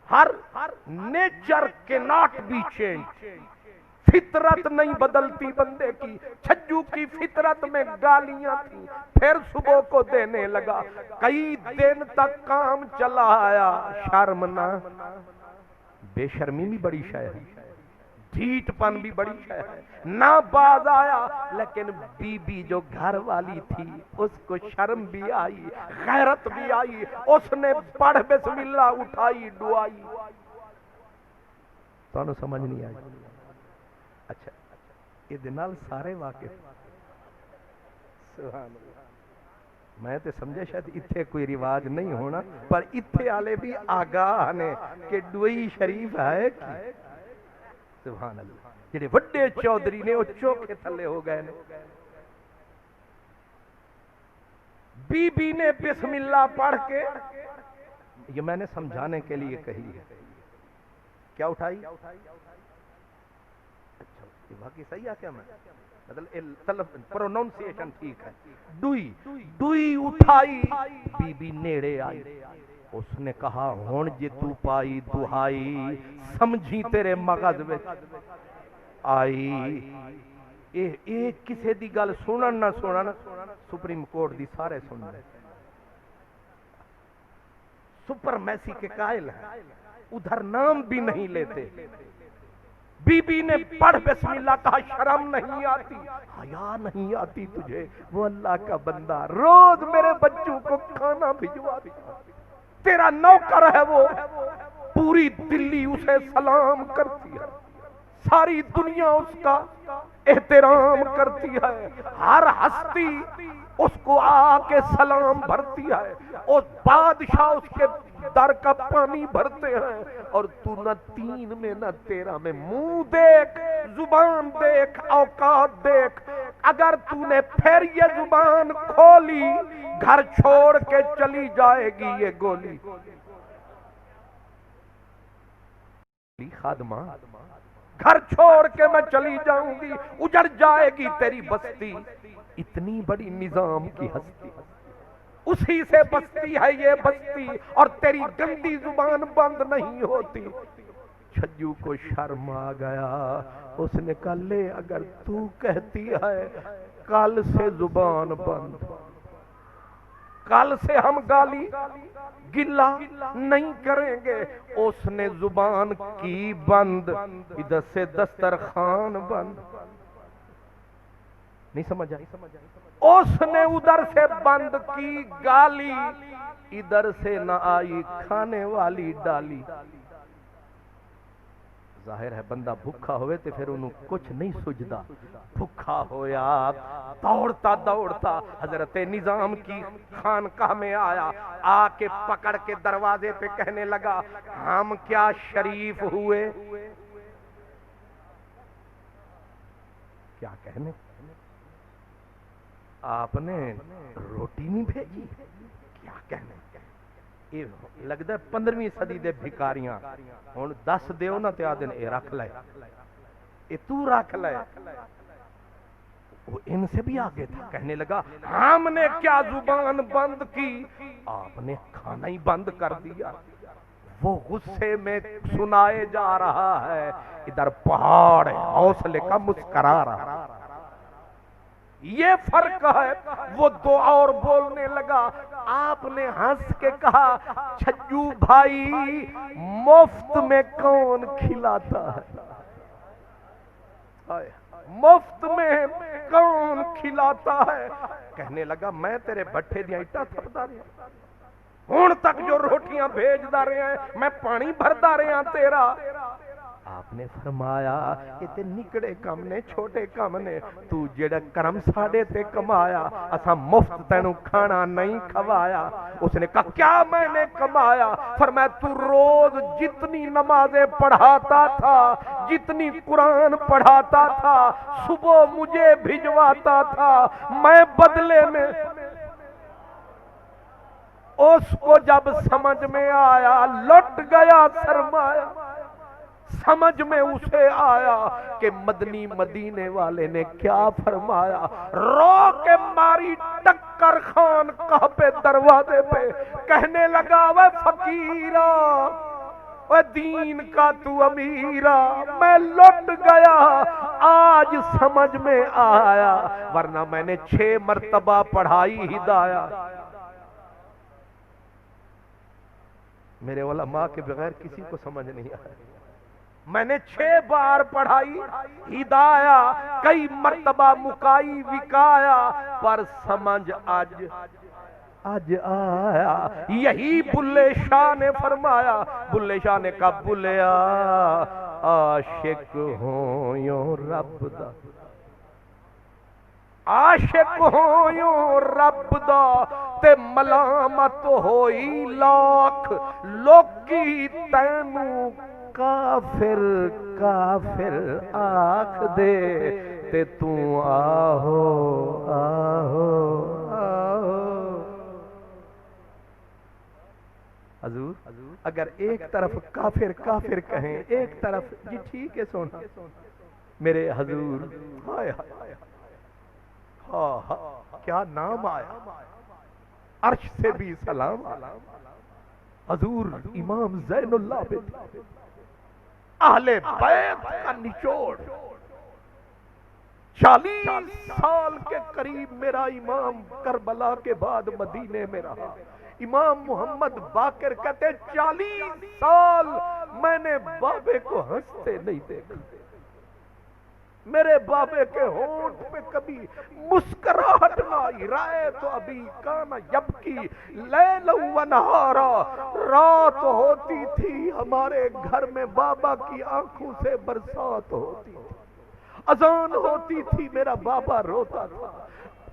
ہر نیچر کے ناٹ بی چینج، فطرت نہیں بدلتی بندے کی۔ چھجو کی فطرت میں گالیاں تھیں، پھر صبح کو دینے لگا، کئی دن تک کام چلا آیا، شرم نہ، بے شرمی بھی بڑی شے ہے، ڈھیٹ پن بھی بڑی شے ہے، نہ باز آیا، لیکن بی بی جو گھر والی تھی اس کو شرم بھی آئی، غیرت بھی آئی، اس نے پڑھ بسم اللہ اٹھائی دعائی۔ تو انہوں سمجھ نہیں آئی؟ اچھا یہ دنال سارے واقف، سبحان اللہ، میں تے سمجھے شاید اتھے کوئی رواج نہیں ہونا، پر اتھے آلے بھی آگاہ نے کہ ڈوئی شریف ہے کی، سبحان اللہ، جنہیں وڈے چودری نے وہ چوکے تھلے ہو گئے نے۔ بی بی نے بسم اللہ پڑھ کے، یہ میں نے سمجھانے کے لیے کہی ہے، کیا اٹھائی؟ اچھا یہ باقی صحیح ہے کیا، میں پروننسیشن ٹھیک ہے، ڈوئی ڈوئی اٹھائی، بی بی نیڑے آئی، اس نے کہا ہون جے تو پائی دہائی، سمجھی تیرے مغز وچ آئی، ایک کسے دی گل سنن نہ سنن، سپریم کورٹ دی سارے سن لے، سپرمیسی کے قائل ہیں، ادھر نام بھی نہیں لیتے۔ بی بی نے پڑھ بسم اللہ کہا، شرم نہیں آتی، حیا نہیں آتی تجھے، وہ اللہ کا بندہ روز میرے بچوں کو کھانا بھجواتا، تیرا نوکر ہے وہ، پوری دلی اسے سلام کرتی ہے، ساری دنیا اس کا احترام کرتی ہے، ہر ہستی اس کو آ کے سلام بھرتی ہے، اور بادشاہ اس کے در کا پانی بھرتے ہیں، اور تو نہ 3 میں نہ 13 میں، منہ دیکھ، زبان دیکھ، اوقات دیکھ، اگر تو نے پھر یہ زبان کھولی گھر چھوڑ کے چلی جائے گی یہ گولی۔ خادمہ گھر چھوڑ کے میں چلی جاؤں گی، اجڑ جائے گی تیری بستی، اتنی بڑی نظام کی ہستی، اسی سے بستی ہے یہ بستی، اور تیری گندی زبان بند نہیں ہوتی۔ چھجو کو شرم آ گیا، اس نے کہا لے اگر تو کہتی ہے کل سے زبان بند، کل سے ہم گالی گلا نہیں کریں گے۔ اس نے زبان کی بند، ادھر سے دسترخوان بند، نہیں سمجھا؟ اس نے ادھر سے بند کی گالی، ادھر سے نہ آئی کھانے والی ڈالی۔ ظاہر ہے بندہ بھوکا ہوئے تو پھر انہوں کچھ نہیں سجدہ، بھوکا ہویا دوڑتا دوڑتا حضرت نظام کی خانقاہ میں آیا، آ کے پکڑ کے دروازے پہ کہنے لگا ہم کیا شریف ہوئے، کیا کہنے، آپ نے روٹی نہیں بھیجی، کیا کہنے، یہ لگتا ہے 15ویں صدی دے بھکاریاں ہن 10 دیو نا تے آدن اے رکھ لے، اے تو رکھ لے۔ وہ ان سے بھی آگے تھا، کہنے لگا ہم نے کیا زبان بند کی، آپ نے کھانا ہی بند کر دیا۔ وہ غصے میں سنائے جا رہا ہے، ادھر پہاڑ حوصلے کا مسکرا رہا، یہ فرق ہے۔ وہ دو اور بولنے لگا، آپ نے ہنس کے کہا چھجو بھائی مفت میں کون کھلاتا ہے، مفت میں کون کھلاتا ہے، کہنے لگا میں تیرے بٹھے دیا اٹا تھپدا رہا ہون تک جو روٹیاں بھیجدا رہے ہیں میں پانی بھردا رہے ہیں تیرا۔ آپ نے فرمایا یہ تے نکڑے کم نے، چھوٹے کم نے، تو جڑا کرم ساڑے تے کمایا، اسا مفت تینوں کھانا نہیں کھوایا۔ اس نے کہا کیا میں نے کمایا؟ فرمایا تو روز جتنی نمازیں پڑھاتا تھا، جتنی قرآن پڑھاتا تھا، صبح مجھے بھجواتا تھا، میں بدلے میں اس کو جب سمجھ میں آیا لٹ گیا سرمایہ، سمجھ میں اسے آیا کہ مدنی مدینے والے نے کیا فرمایا، رو کے ماری ٹکر خان کہ پہ دروازے پہ، کہنے لگا وہ فقیرہ وہ دین کا تو امیرہ، میں لٹ گیا آج سمجھ میں آیا، ورنہ میں نے 6 مرتبہ پڑھائی ہدایہ۔ میرے علماء کے بغیر کسی کو سمجھ نہیں آیا، میں نے 6 بار پڑھائی ہدایہ، کئی مرتبہ مکائی وکایا، پر سمجھ آج آیا۔ یہی بلے شاہ نے فرمایا، بلے شاہ نے کہا بلیا عاشق ہوں یوں رب دا، عاشق ہوں یوں رب دا تے ملامت ہوئی لاکھ، لوکی تینوں کافر کافر آکھ دے تے تو آہو آہو آہو۔ حضور اگر ایک طرف کافر کافر کہیں، ایک طرف جی ٹھیک ہے سونا، میرے حضور ہائے ہائے کیا نام آیا، عرش سے بھی سلام حضور امام زین العابدین اہل بیت کا نچوڑ، 40 سال کے قریب میرا امام کربلا کے بعد مدینے میں رہا۔ امام محمد باقر کہتے 40 سال میں نے بابے کو ہنستے نہیں دیکھا، میرے بابے کے ہونٹ پہ کبھی مسکراہٹ نہ آئی، رائے تو ابھی کانا یبکی لیلا و نہارا، رات ہوتی تھی ہمارے گھر میں بابا کی آنکھوں سے برسات ہوتی تھی، اذان ہوتی تھی میرا بابا روتا تھا،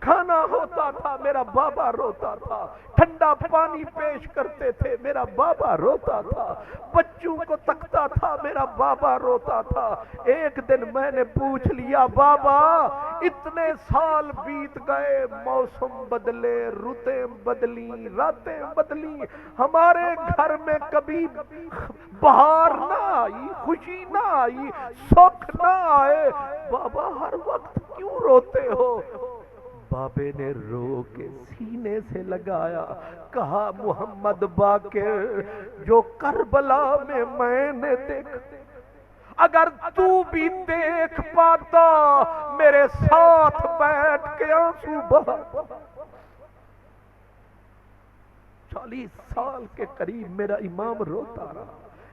کھانا ہوتا تھا میرا بابا روتا تھا، ٹھنڈا پانی پیش کرتے تھے میرا بابا روتا تھا، بچوں کو تکتا تھا میرا بابا روتا تھا۔ ایک دن میں نے پوچھ لیا بابا اتنے سال بیت گئے، موسم بدلے، رتیں بدلی، راتیں بدلی، ہمارے گھر میں کبھی بہار نہ آئی، خوشی نہ آئی، سکھ نہ آئے، بابا ہر وقت کیوں روتے ہو؟ بابے نے رو کے سینے سے لگایا، کہا محمد باقر جو کربلا میں نے دیکھا اگر تو بھی دیکھ پاتا میرے ساتھ بیٹھ کے آنسو بہاتا۔ 40 سال کے قریب میرا امام روتا رہا،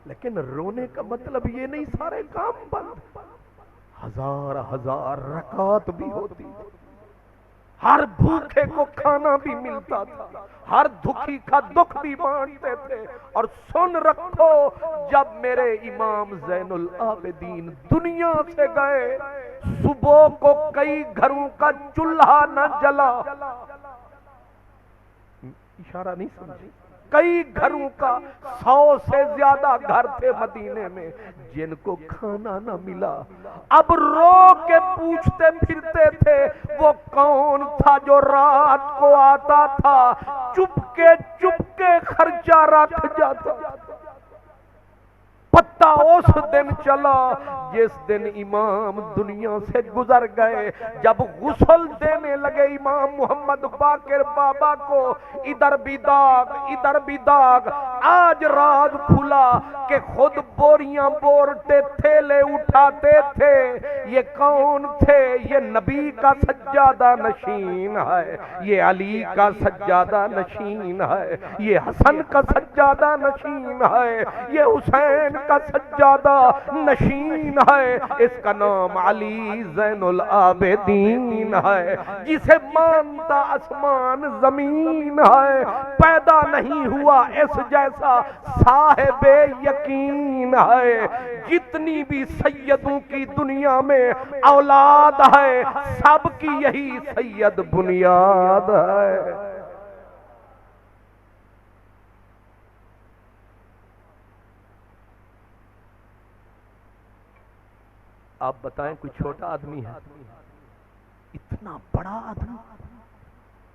لیکن رونے کا مطلب یہ نہیں سارے کام بند، ہزار ہزار رکعت بھی ہوتی، ہر بھوکے کو کھانا بھی ملتا تھا، ہر دکھی کا دکھ بھی بانٹتے تھے۔ اور سن رکھو، جب میرے امام زین العابدین دنیا سے گئے، صبح کو کئی گھروں کا چولہا نہ جلا، اشارہ نہیں سمجھی، کئی گھروں کا 100 سے زیادہ گھر تھے مدینے میں جن کو کھانا نہ ملا۔ اب رو کے پوچھتے پھرتے تھے وہ کون تھا جو رات کو آتا تھا، چپ کے خرچہ رکھ جاتا۔ پتہ اس دن چلا جس دن امام دنیا سے گزر گئے، جب غسل دینے لگے امام محمد باقر بابا کو، ادھر بھی داغ، آج راز کھلا کہ خود بوریاں بورتے تھیلے اٹھاتے تھے۔ یہ کون تھے؟ یہ نبی کا سجادہ نشین ہے، یہ علی کا سجادہ نشین ہے، یہ حسن کا سجادہ نشین ہے، یہ حسین کا سجادہ نشین ہے۔ اس کا نام علی زین العابدین ہے، جسے مانتا آسمان زمین ہے، پیدا نہیں ہوا اس جیسا صاحب یقین ہے۔ جتنی بھی سیدوں کی دنیا میں اولاد ہے، سب کی یہی سید بنیاد ہے۔ آپ بتائیں کوئی چھوٹا آدمی ہے؟ اتنا بڑا آدمی۔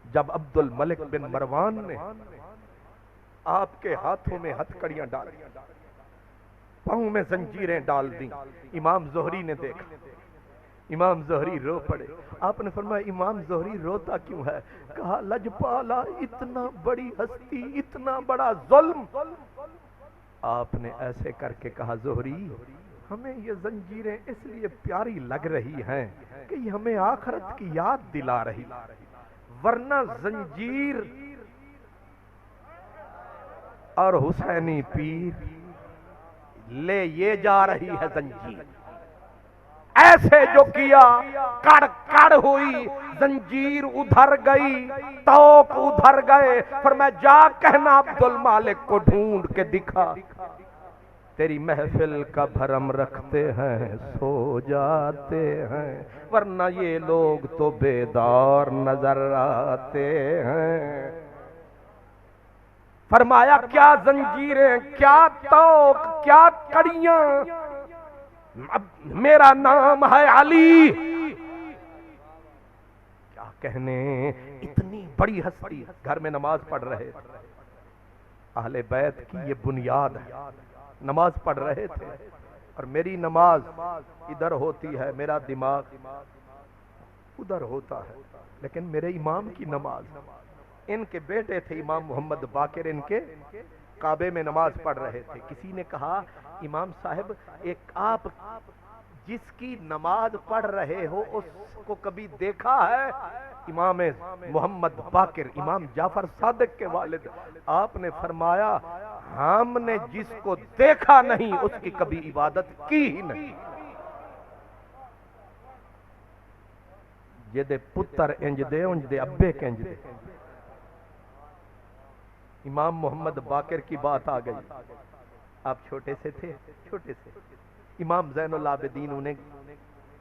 جب عبد الملک بن مروان نے آپ کے ہاتھوں میں ہتھکڑیاں ڈال دی، پاؤں میں زنجیریں ڈال دیں، امام زہری نے دیکھا، امام زہری رو پڑے۔ آپ نے فرمایا امام زہری روتا کیوں ہے؟ کہا لجپالا، اتنا بڑی ہستی، اتنا بڑا ظلم۔ آپ نے ایسے کر کے کہا زہری، ہمیں یہ زنجیریں اس لیے پیاری لگ رہی ہیں کہ یہ ہمیں آخرت کی یاد دلا رہی، ورنہ زنجیر اور حسینی پیر لے یہ جا رہی ہے زنجیر، ایسے جو کیا کڑ کڑ ہوئی، زنجیر ادھر گئی، توق ادھر گئے۔ فرمایا جا کہنا عبد المالک کو ڈھونڈ کے دکھا، تیری محفل کا بھرم رکھتے ہیں سو جاتے ہیں، ورنہ یہ لوگ تو بیدار نظر آتے ہیں۔ فرمایا کیا زنجیریں، کیا توق، کیا کڑیاں، میرا نام ہے علی۔ کیا کہنے، اتنی بڑی ہستی گھر میں نماز پڑھ رہے تھے، اہل بیت کی یہ بنیاد ہے، نماز پڑھ رہے تھے، اور میری نماز ادھر ہوتی ہے، میرا دماغ ادھر ہوتا ہے، لیکن میرے امام کی نماز، ان کے بیٹے تھے امام محمد باقر، ان کے کعبے میں نماز پڑھ رہے تھے۔ کسی نے کہا امام صاحب، ایک آپ جس کی نماز پڑھ رہے ہو اس کو کبھی دیکھا ہے؟ امام محمد باقر، امام جعفر صادق کے والد۔ آپ نے فرمایا ہم نے جس کو دیکھا نہیں اس کی کبھی عبادت کی ہی نہیں۔ جے دے پتر انج دے، انج دے ابے کنج دے۔ امام محمد باقر کی بات آ گئی، آپ چھوٹے سے تھے، چھوٹے سے، امام زین العابدین انہیں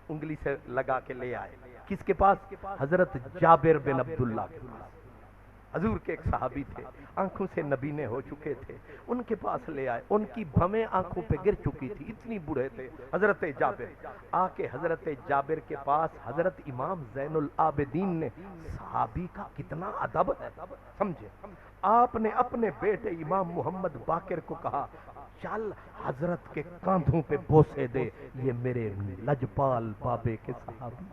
انگلی سے لگا کے لے آئے، کس کے پاس؟ حضرت جابر بن عبداللہ کے پاس، حضور کے ایک صحابی تھے، آنکھوں سے نبی نے ہو چکے تھے، ان کے پاس لے آئے، ان کی بھمیں آنکھوں پہ گر چکی تھی، اتنی بوڑھے تھے حضرت جابر۔ آ کے حضرت جابر کے پاس حضرت امام زین العابدین نے، صحابی کا کتنا ادب ہے سمجھے، آپ نے اپنے بیٹے امام محمد باقر کو کہا چل حضرت کے کاندھوں پہ بوسے دے، یہ میرے لجپال بابے کے صحابی۔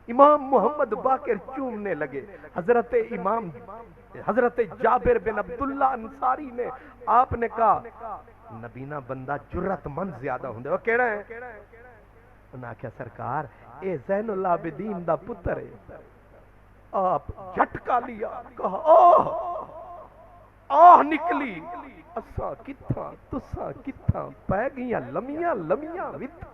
امام محمد باقر چومنے لگے، حضرت جابر بن عبداللہ انصاری نے، آپ نے کہا نبینا بندہ جرت مند زیادہ ہوندے. وہ کیڑا ہے؟ انہاں آکھیا سرکار اے زین العابدین دا پتر ہے. آپ جھٹکا لیا, کہا آہ نکلی, اساں کتھاں تساں کتھاں پہ گیاں لمیاں لمیاں وت.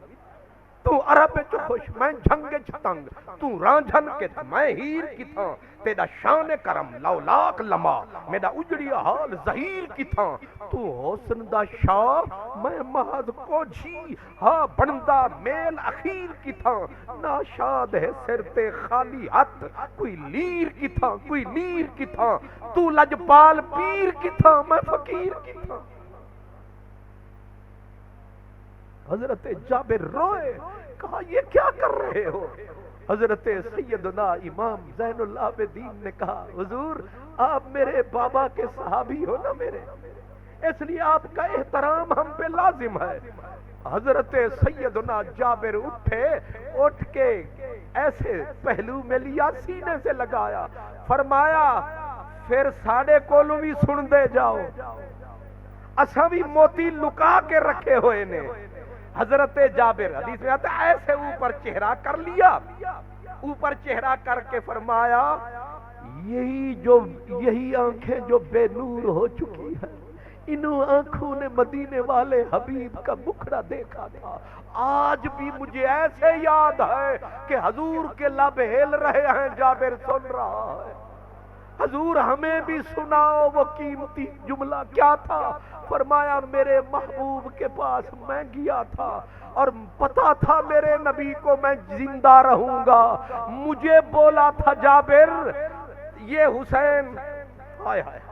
تو عرب وچ خوش میں جھنگ وچ تنگ, تو رانجھن کے میں ہیر کتھاں, تیرا شان کرم لولاک لما, میرا اجڑی حال ظہیر کتھاں, تو حسن دا شاہ میں محض کو جھی, ہاں بندہ میل اخیر کتھاں, ناشاد ہے سر تے خالی ہاتھ, کوئی لیر کتھاں کوئی لیر کتھاں, تو لجپال پیر کتھاں میں فقیر کتھاں. حضرت جابر روئے, کہا یہ کیا کر رہے ہو؟ حضرت سیدنا امام زین العابدین نے کہا حضور آپ میرے بابا کے صحابی ہو نا میرے, اس لیے آپ کا احترام ہم پہ لازم ہے. حضرت سیدنا جابر اٹھے, اٹھ کے ایسے پہلو میں لیا, سینے سے لگایا, فرمایا پھر ساڑے کولو بھی سن دے جاؤ, اساں بھی موتی لکا کے رکھے ہوئے نے. حضرت جابر حدیث میں آتا ہے ایسے اوپر چہرہ کر لیا, اوپر چہرہ کر کے فرمایا یہی آنکھیں جو بے نور ہو چکی ہیں, انہوں آنکھوں نے مدینے والے حبیب کا مکھڑا دیکھا تھا. آج بھی مجھے ایسے یاد ہے کہ حضور کے لب ہل رہے ہیں, جابر سن رہا ہے. حضور ہمیں بھی سناؤ وہ قیمتی جملہ کیا تھا؟ فرمایا میرے محبوب کے پاس میں گیا تھا اور پتا تھا میرے نبی کو میں زندہ رہوں گا. مجھے بولا تھا جابر یہ حسین, ہائے ہائے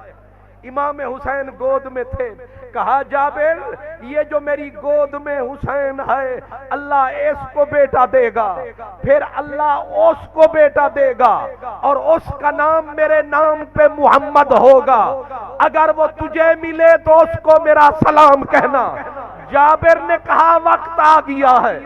امام حسین گود میں تھے, کہا جابر یہ جو میری گود میں حسین ہے اللہ اس کو بیٹا دے گا, پھر اللہ اس کو بیٹا دے گا, اور اس کا نام میرے نام پہ محمد ہوگا. اگر وہ تجھے ملے تو اس کو میرا سلام کہنا. جابر نے کہا وقت آ گیا ہے.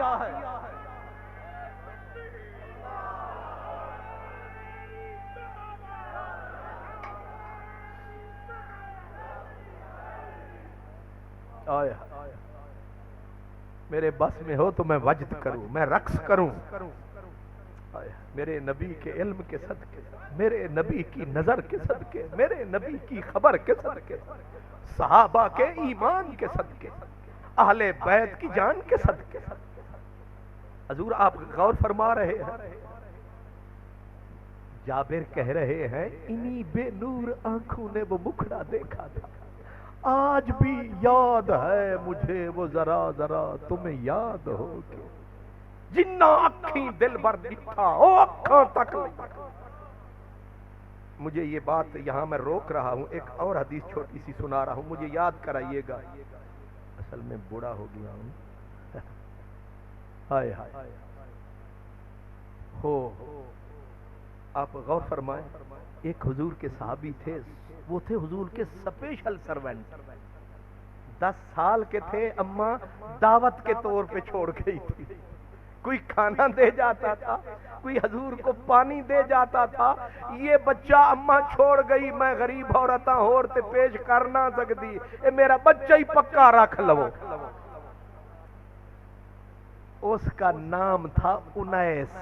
میرے بس میں ہو تو میں وجد کروں, میں رقص کروں. میرے نبی کے علم کے صدقے, میرے نبی کی نظر کے صدقے, میرے نبی کی خبر کے صدقے, صحابہ کے ایمان کے صدقے, اہل بیت کی جان کے صدقے. حضور آپ غور فرما رہے ہیں, جابر کہہ رہے ہیں انہی بے نور آنکھوں نے وہ مکھڑا دیکھا تھا. آج بھی یاد ہے مجھے وہ ذرا ذرا, تمہیں یاد ہو کہ جنہ اکھیں دل بر دکھا او اکھاں تک. مجھے یہ بات یہاں میں روک رہا ہوں, ایک اور حدیث چھوٹی سی سنا رہا ہوں, مجھے یاد کرائیے گا. اصل میں بوڑھا ہو گیا ہوں. ہائے ہائے ہو, آپ غور فرمائیں, ایک حضور کے صحابی تھے, وہ تھے حضور کے سپیشل سرونٹ. 10 سال کے تھے, اماں دعوت کے طور پہ چھوڑ گئی تھی. کوئی کھانا دے جاتا تھا, کوئی حضور کو پانی دے جاتا تھا. یہ بچہ اماں چھوڑ گئی, میں غریب عورتاں ہور تے پیش کر نہ سکتی, اے میرا بچہ ہی پکا رکھ لو. اس کا نام تھا انیس.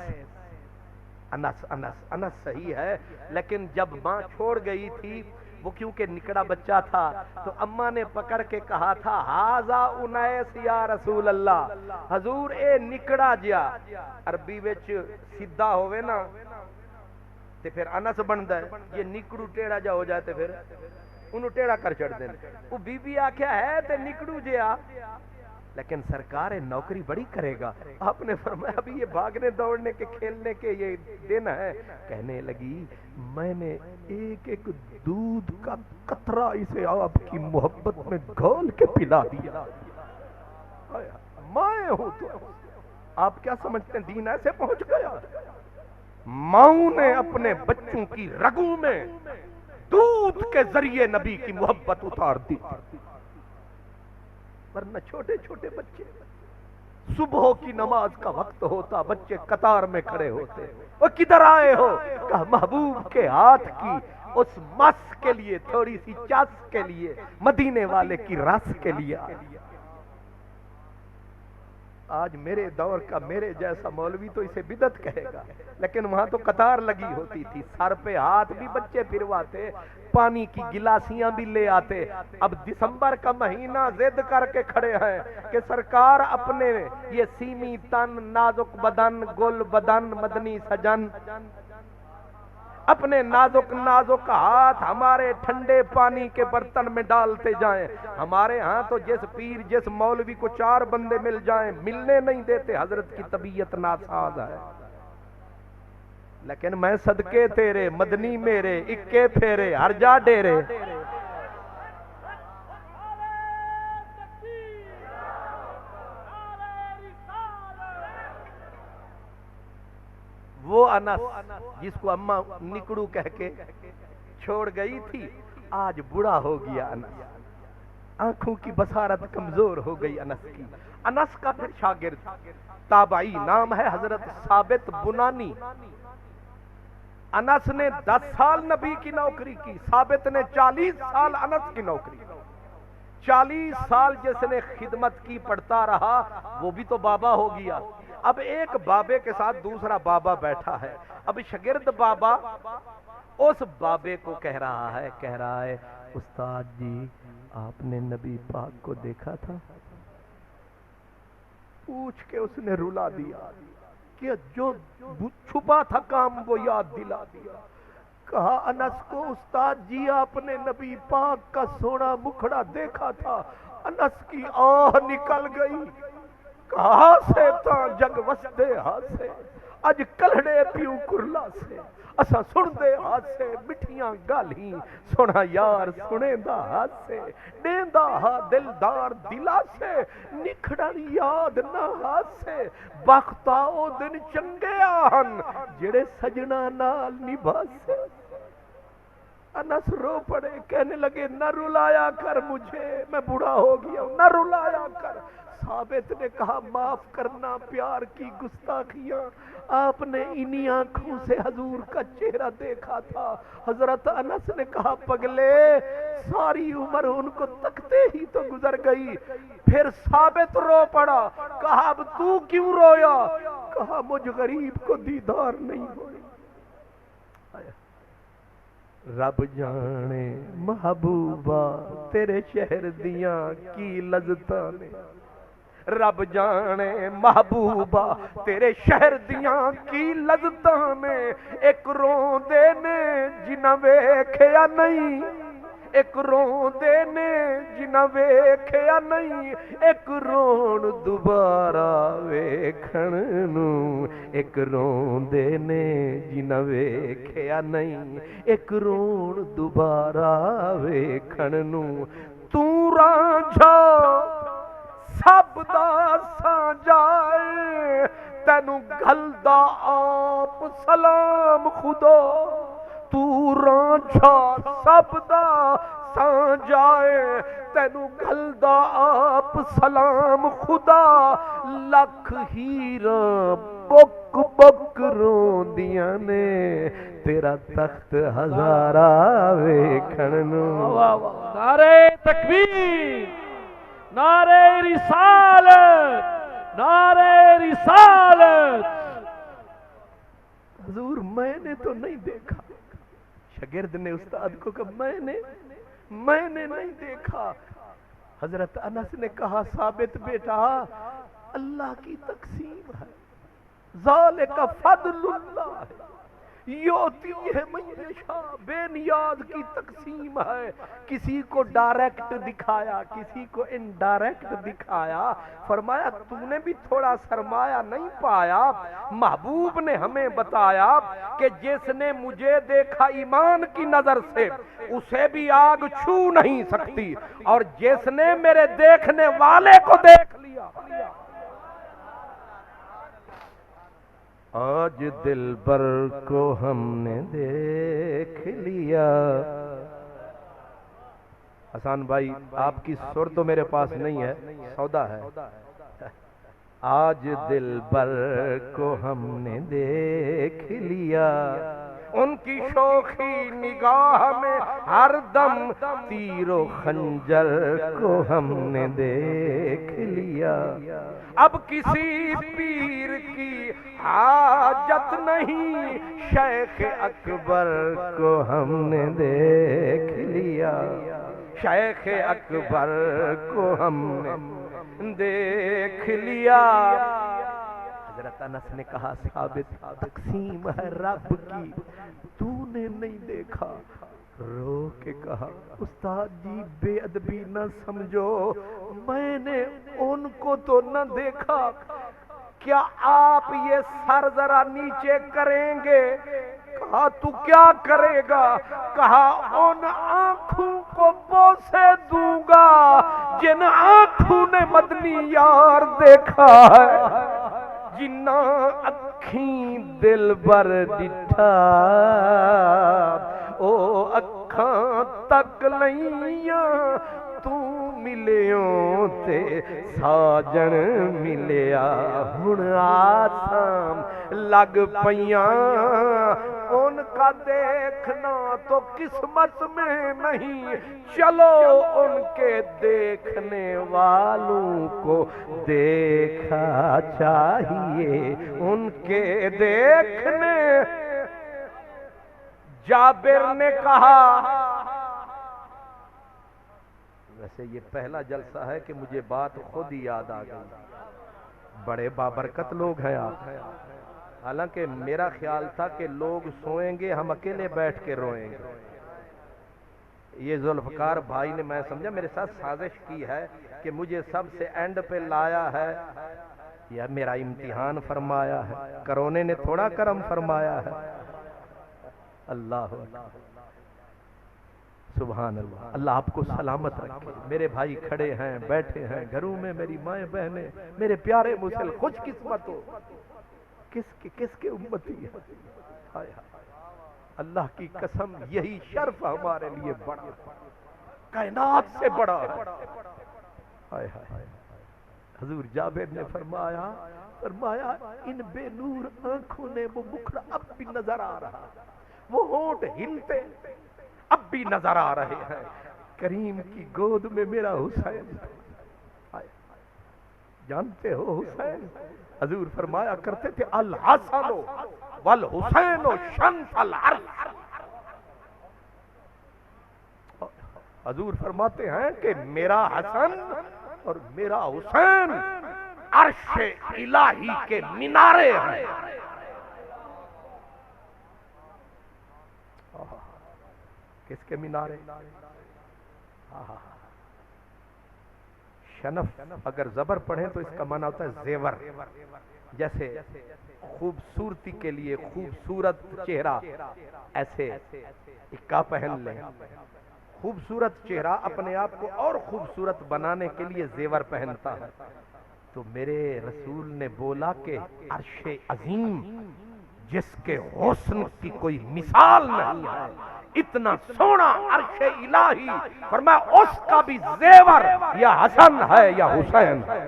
انس انس انس صحیح ہے, لیکن جب ماں چھوڑ گئی تھی وہ کیونکہ نکڑا بچہ تھا تو اماں نے پکڑ کے کہا تھا ہاذا انیس یا رسول اللہ, حضور اے نکڑا جیا. عربی وچ سیدھا ہوئے نا تے پھر انس بندا ہے, یہ نکڑو ٹیڑا جا ہو جائے تے پھر انہوں ٹیڑا کر چھڑ دیں. وہ بی بی آکھیا ہے تے نکڑو جیا, لیکن سرکار نوکری بڑی کرے گا. آپ نے فرمایا ابھی یہ بھاگنے دوڑنے کے کھیلنے کے یہ دن ہے. کہنے لگی میں نے ایک ایک دودھ کا قطرہ اسے آپ کی محبت میں گھول کے پلا دیا. ماں ہوں تو آپ کیا سمجھتے ہیں دین ایسے پہنچ گیا؟ ماؤں نے اپنے بچوں کی رگوں میں دودھ کے ذریعے نبی کی محبت اتار دی. ورنہ چھوٹے چھوٹے بچے, صبح کی نماز کا وقت ہوتا, بچے قطار میں کھڑے ہوتے, وہ کدھر آئے ہو؟ کہا محبوب کے ہاتھ کی اس مس کے لیے، تھوڑی سی چس کے لیے، مدینے والے کی رس کے لیے آ گیا۔ آج میرے دور کا میرے جیسا مولوی تو اسے بدعت کہے گا، لیکن وہاں تو قطار لگی ہوتی تھی، سر پہ ہاتھ بھی بچے پھرواتے، پانی کی گلاسیاں بھی لے آتے۔ اب دسمبر کا مہینہ ضد کر کے کھڑے ہیں کہ سرکار اپنے یہ سیمی تن، نازک بدن، گل بدن، مدنی سجن، اپنے نازک نازک ہاتھ ہمارے ٹھنڈے پانی کے برتن میں ڈالتے جائیں۔ ہمارے ہاں تو جس پیر جس مولوی کو 4 بندے مل جائیں ملنے نہیں دیتے، حضرت کی طبیعت ناساز ہے۔ لیکن میں صدقے تیرے مدنی میرے، اکے پھیرے ہر جا ڈیرے۔ وہ انس جس کو اماں نکڑو کہہ کے چھوڑ گئی تھی، آج بڑا ہو گیا انس، آنکھوں کی بصارت کمزور ہو گئی انس کی۔ انس کا پھر شاگرد تابعی نام ہے حضرت ثابت بنانی۔ انس نے 10 سال نبی کی نوکری کی، ثابت نے 40 سال انس کی نوکری، 40 سال جس نے خدمت کی پڑھتا رہا وہ بھی تو بابا ہو گیا۔ اب ایک بابے کے ساتھ دوسرا بابا بیٹھا ہے، اب شاگرد بابا اس بابے کو کہہ رہا ہے استاد جی آپ نے نبی پاک کو دیکھا تھا؟ پوچھ کے اس نے رلا دیا کہ جو چھپا تھا کام وہ یاد دلا دیا۔ کہا انس کو استاد جی آپ نے نبی پاک کا سونا مکھڑا دیکھا تھا؟ انس کی آہ نکل گئی، کہاں سے تا جگ وسدے ہاسے، اج کلڑے پیوں کرلا سے، اسا سن دے ہاسے مٹھیاں گالیں، سونا یار سنے دا ہاسے، ڈیندا ہا دلدار دلا سے، نکھڑن یاد نہ ہاسے، بختا او دن چنگے آہن جڑے سجنا نال نبھاسے۔ انس رو پڑے، کہنے لگے نہ رلایا کر مجھے، میں بوڑھا ہو گیا ہوں، نہ رلایا کر۔ ثابت نے کہا معاف کرنا پیار کی گستاخیاں، آپ نے انہی آنکھوں سے حضور کا چہرہ دیکھا تھا۔ حضرت انس نے کہا پگلے ساری عمر ان کو تکتے ہی تو گزر گئی۔ پھر ثابت رو پڑا، کہا اب تو کیوں رویا؟ کہا مجھ غریب کو دیدار نہیں ہوئی۔ رب جانے محبوبہ تیرے شہر دیاں کی لذتاں نے، رب جانے محبوبہ تیرے شہر دیاں کی لذتاں نے، ایک روندے نے جنہ ویکھیا نہیں، ایک روندے نے جنہ ویکھیا نہیں، ایک رون دوبارہ ویکھن نوں، ایک روندے نے جنہ ویکھیا نہیں، ایک رون دوبارہ ویکھن نوں۔ تو رانجھا سب دا سانجائے، تینو گھلدا آپ سلام خدا، تو رانجھا سب دا سانجائے، تینو گھلدا آپ سلام خدا، لکھ ہیراں بک بک روندیاں نے، تیرا تخت ہزارہ ویکھن نوں۔ نعرہ تکبیر، نعرہ رسالت، نعرہ رسالت۔ حضور میں نے تو نہیں دیکھا، شاگرد نے استاد کو کہا میں نے نہیں دیکھا۔ حضرت انس نے کہا ثابت بیٹا اللہ کی تقسیم ہے، ذالک فضل اللہ ہے، یعطیہ من یشاء، بے نیاز کی تقسیم ہے۔ کسی کو ڈائریکٹ دکھایا، کسی کو انڈائریکٹ دکھایا، فرمایا تو نے بھی تھوڑا سرمایہ نہیں پایا؟ محبوب نے ہمیں بتایا کہ جس نے مجھے دیکھا ایمان کی نظر سے اسے بھی آگ چھو نہیں سکتی، اور جس نے میرے دیکھنے والے کو دیکھ لیا۔ آج دلبر کو ہم نے دیکھ لیا۔ حسان بھائی آپ کی سر تو میرے پاس نہیں ہے، سودا ہے۔ آج دلبر کو ہم نے دیکھ لیا، ان کی شوخی نگاہ میں ہر دم تیر و خنجر کو ہم نے دیکھ لیا۔ اب کسی پیر کی حاجت نہیں، شیخ اکبر کو ہم نے دیکھ لیا، شیخ اکبر کو ہم نے دیکھ لیا۔ حضرت انس نے کہا ثابت تقسیم ہے رب کی، تو نے نہیں دیکھا؟ رو کے کہا استاد جی بے ادبی نہ سمجھو، میں نے ان کو تو نہ دیکھا، کیا آپ یہ سر ذرا نیچے کریں گے؟ کہا تو کیا کرے گا؟ کہا ان آنکھوں کو بوسے دوں گا جن آنکھوں نے مدنی یار دیکھا ہے، جنہ اکھیں دل بر ڈٹھا، او اکھاں تک لئیاں تو ملیوں تے ساجن ملیا، ہن آسام لگ پیاں ان کا دیکھنا تو قسمت میں نہیں، چلو ان کے دیکھنے والوں کو دیکھا چاہیے، ان کے دیکھنے۔ جابر نے کہا ویسے یہ پہلا جلسہ ہے کہ مجھے بات خود ہی یاد آ گئی، بڑے بابرکت لوگ ہیں آپ، حالانکہ میرا خیال تھا کہ لوگ سوئیں گے ہم اکیلے بیٹھ کے روئیں گے، یہ ذوالفقار بھائی نے میں سمجھا میرے ساتھ سازش کی ہے کہ مجھے سب سے اینڈ پہ لایا ہے، یا میرا امتحان فرمایا ہے، کرونے نے تھوڑا کرم فرمایا ہے۔ اللہ سبحان اللہ، اللہ آپ کو سلامت رکھے۔ میرے بھائی کھڑے ہیں، بیٹھے ہیں گھروں میں، میری مائیں بہنیں، میرے پیارے مسلم، خوش قسمت ہو، کس کے امتی ہے؟ اللہ کی قسم یہی شرف ہمارے لیے بڑا، کائنات سے بڑا ہے۔ حضور جابر نے فرمایا ان بے نور آنکھوں نے وہ مکھڑا اب بھی نظر آ رہا، وہ ہونٹ ہلتے اب بھی نظر آ رہے ہیں، کریم کی گود میں میرا حسین، جانتے ہو حسین؟ حضور فرمایا کرتے تھے الحسن والحسین شمس العرش، حضور فرماتے ہیں کہ میرا حسن اور میرا حسین عرش الہی کے مینارے ہیں۔ کس کے مینارے؟ شنف اگر زبر پڑھیں تو اس کا معنی ہوتا ہے زیور، جیسے خوبصورتی کے لیے خوبصورت چہرہ، ایسے اکا پہن لیں، خوبصورت چہرہ اپنے آپ کو اور خوبصورت بنانے کے لیے زیور پہنتا ہے۔ تو میرے رسول نے بولا کہ عرش عظیم جس کے حسن کی کوئی مثال نہیں ہے، اتنا سونا عرش الہی، فرمایا اس کا بھی زیور یا حسن ہے یا حسین ہے۔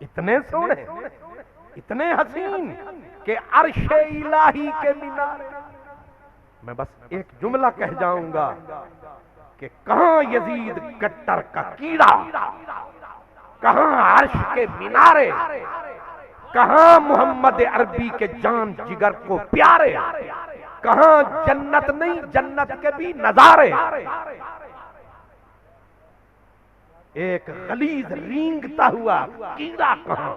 اتنے سونے، اتنے حسین کہ عرش الہی کے مینارے۔ میں بس ایک جملہ کہہ جاؤں گا کہ کہاں یزید کٹر کا کیڑا، کہاں عرش کے مینارے، کہاں محمد عربی کے جان جگر کو پیارے، کہاں جنت نہیں جنت کے بھی نظارے، ایک غلیظ رینگتا ہوا کیڑا کہاں،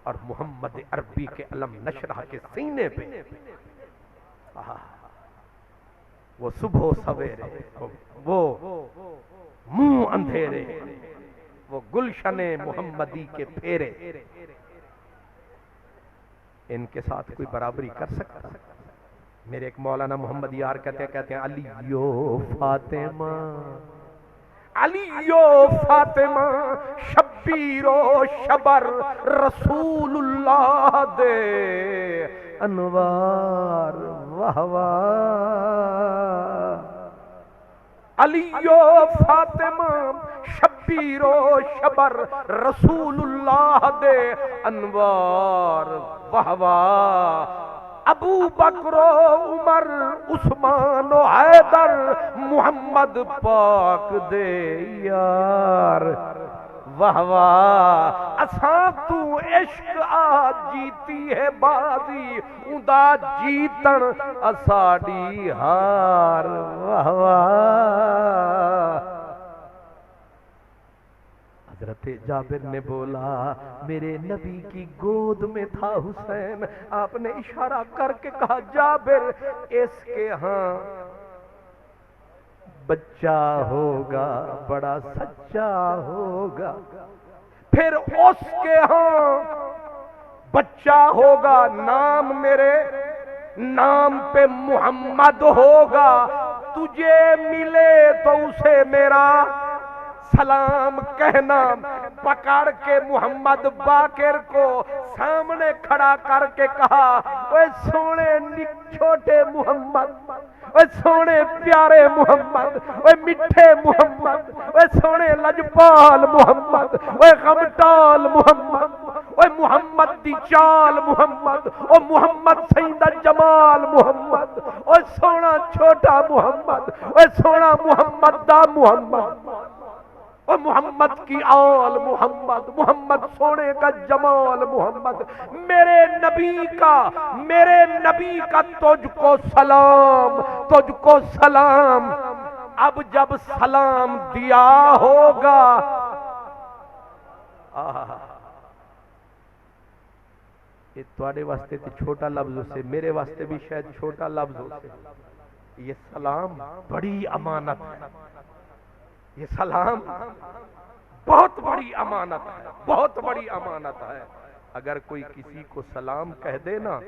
اور محمد عربی کے علم نشرہ کے سینے پہ وہ صبح و سویرے، وہ منہ اندھیرے، وہ گلشن محمدی کے پھیرے، ان کے ساتھ کوئی برابری کر سکتا؟ میرے ایک مولانا محمد یار کہتے ہیں علیو فاطمہ، علیو فاطمہ شبیر و شبر رسول اللہ دے انوار وہوا، علیو فاطمہ شبیر شبیر و شبر رسول اللہ دے انوار واہ واہ ابو بکر و عمر عثمان و حیدر محمد پاک دے یار واہ واہ اساں تو عشق آ جیتی ہے بازی اوندا جیتن اساڈی ہار واہ واہ حضرت جابر نے بولا میرے نبی کی گود میں تھا حسین آپ نے اشارہ کر کے کہا جابر اس کے ہاں بچہ ہوگا بڑا سچا ہوگا پھر اس کے ہاں بچہ ہوگا نام میرے نام پہ محمد ہوگا تجھے ملے تو اسے میرا سلام کہنا پکڑ کے محمد باقر کو سامنے کھڑا کر کے کہا اے سونے چھوٹے محمد اے سونے پیارے محمد اے میٹھے محمد اے سونے لجپال محمد اے غمٹال محمد اے محمد دی چال محمد او محمد سید جمال محمد اے سونا چھوٹا محمد اے سونا محمد دا محمد اور محمد کی آل محمد محمد سونے کا جمال محمد میرے نبی کا تجھ کو سلام اب جب سلام دیا ہوگا یہ تواڈے واسطے تے چھوٹا لفظ سے میرے واسطے بھی شاید چھوٹا لفظ ہو سے یہ سلام بڑی امانت ہے یہ سلام بہت بڑی امانت ہے بہت بڑی امانت ہے اگر کوئی کسی کو سلام کہہ دے نا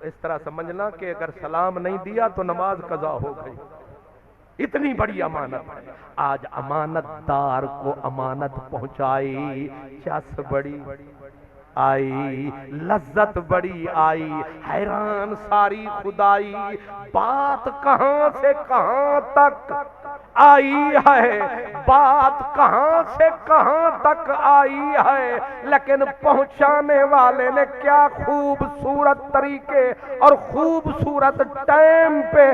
اس طرح سمجھنا کہ اگر سلام نہیں دیا تو نماز قضا ہو گئی اتنی بڑی امانت ہے آج امانت دار کو امانت پہنچائی چس بڑی آئی لذت بڑی آئی حیران ساری خدائی بات کہاں سے کہاں تک آئی ہے بات کہاں سے کہاں تک آئی ہے لیکن پہنچانے والے نے کیا خوبصورت طریقے اور خوبصورت ٹائم پہ